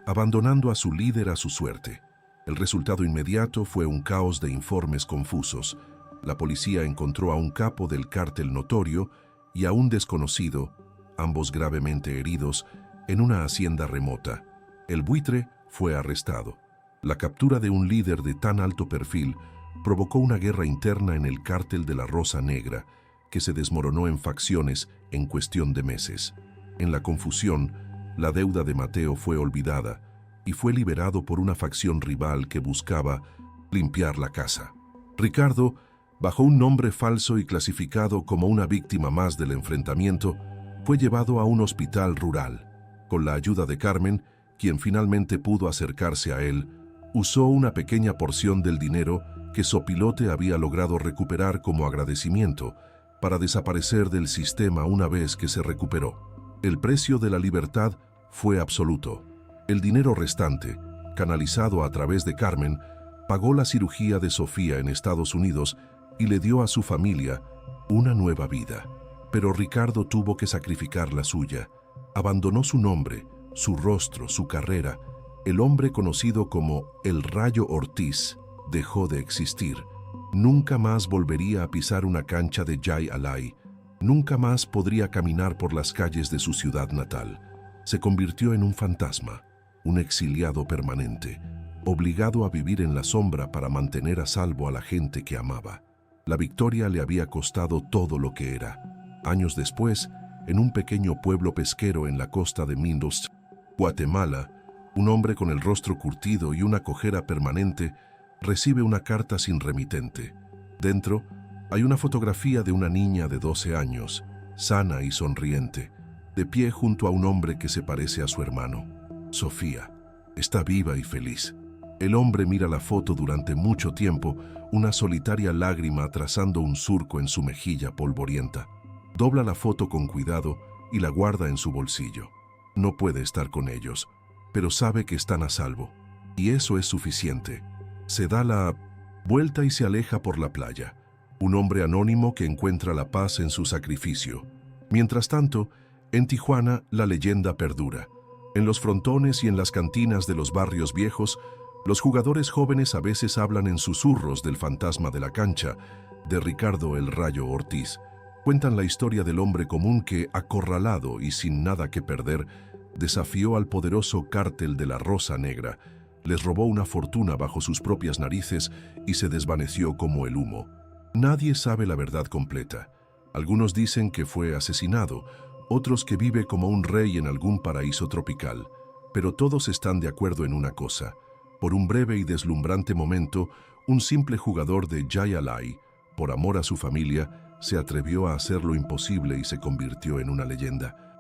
abandonando a su líder a su suerte. El resultado inmediato fue un caos de informes confusos. La policía encontró a un capo del cártel notorio y a un desconocido, ambos gravemente heridos, en una hacienda remota. El Buitre fue arrestado. La captura de un líder de tan alto perfil provocó una guerra interna en el cártel de la Rosa Negra, que se desmoronó en facciones en cuestión de meses. En la confusión, la deuda de Mateo fue olvidada y fue liberado por una facción rival que buscaba limpiar la casa. Ricardo, bajo un nombre falso y clasificado como una víctima más del enfrentamiento, fue llevado a un hospital rural. Con la ayuda de Carmen, quien finalmente pudo acercarse a él, usó una pequeña porción del dinero que Sopilote había logrado recuperar como agradecimiento para desaparecer del sistema una vez que se recuperó. El precio de la libertad fue absoluto. El dinero restante, canalizado a través de Carmen, pagó la cirugía de Sofía en Estados Unidos y le dio a su familia una nueva vida. Pero Ricardo tuvo que sacrificar la suya. Abandonó su nombre, su rostro, su carrera. El hombre conocido como el Rayo Ortiz dejó de existir. Nunca más volvería a pisar una cancha de Jai Alai. Nunca más podría caminar por las calles de su ciudad natal. Se convirtió en un fantasma, un exiliado permanente, obligado a vivir en la sombra para mantener a salvo a la gente que amaba. La victoria le había costado todo lo que era. Años después, en un pequeño pueblo pesquero en la costa de Mindos, Guatemala, un hombre con el rostro curtido y una cojera permanente recibe una carta sin remitente. Dentro hay una fotografía de una niña de 12 años, sana y sonriente, de pie junto a un hombre que se parece a su hermano. Sofía está viva y feliz. El hombre mira la foto durante mucho tiempo, una solitaria lágrima trazando un surco en su mejilla polvorienta. Dobla la foto con cuidado y la guarda en su bolsillo. No puede estar con ellos, pero sabe que están a salvo, y eso es suficiente. Se da la vuelta y se aleja por la playa. Un hombre anónimo que encuentra la paz en su sacrificio. Mientras tanto, en Tijuana la leyenda perdura. En los frontones y en las cantinas de los barrios viejos, los jugadores jóvenes a veces hablan en susurros del fantasma de la cancha, de Ricardo el Rayo Ortiz. Cuentan la historia del hombre común que, acorralado y sin nada que perder, desafió al poderoso cártel de la Rosa Negra, les robó una fortuna bajo sus propias narices y se desvaneció como el humo. Nadie sabe la verdad completa. Algunos dicen que fue asesinado, otros que vive como un rey en algún paraíso tropical. Pero todos están de acuerdo en una cosa. Por un breve y deslumbrante momento, un simple jugador de Jai Alai, por amor a su familia, se atrevió a hacer lo imposible y se convirtió en una leyenda.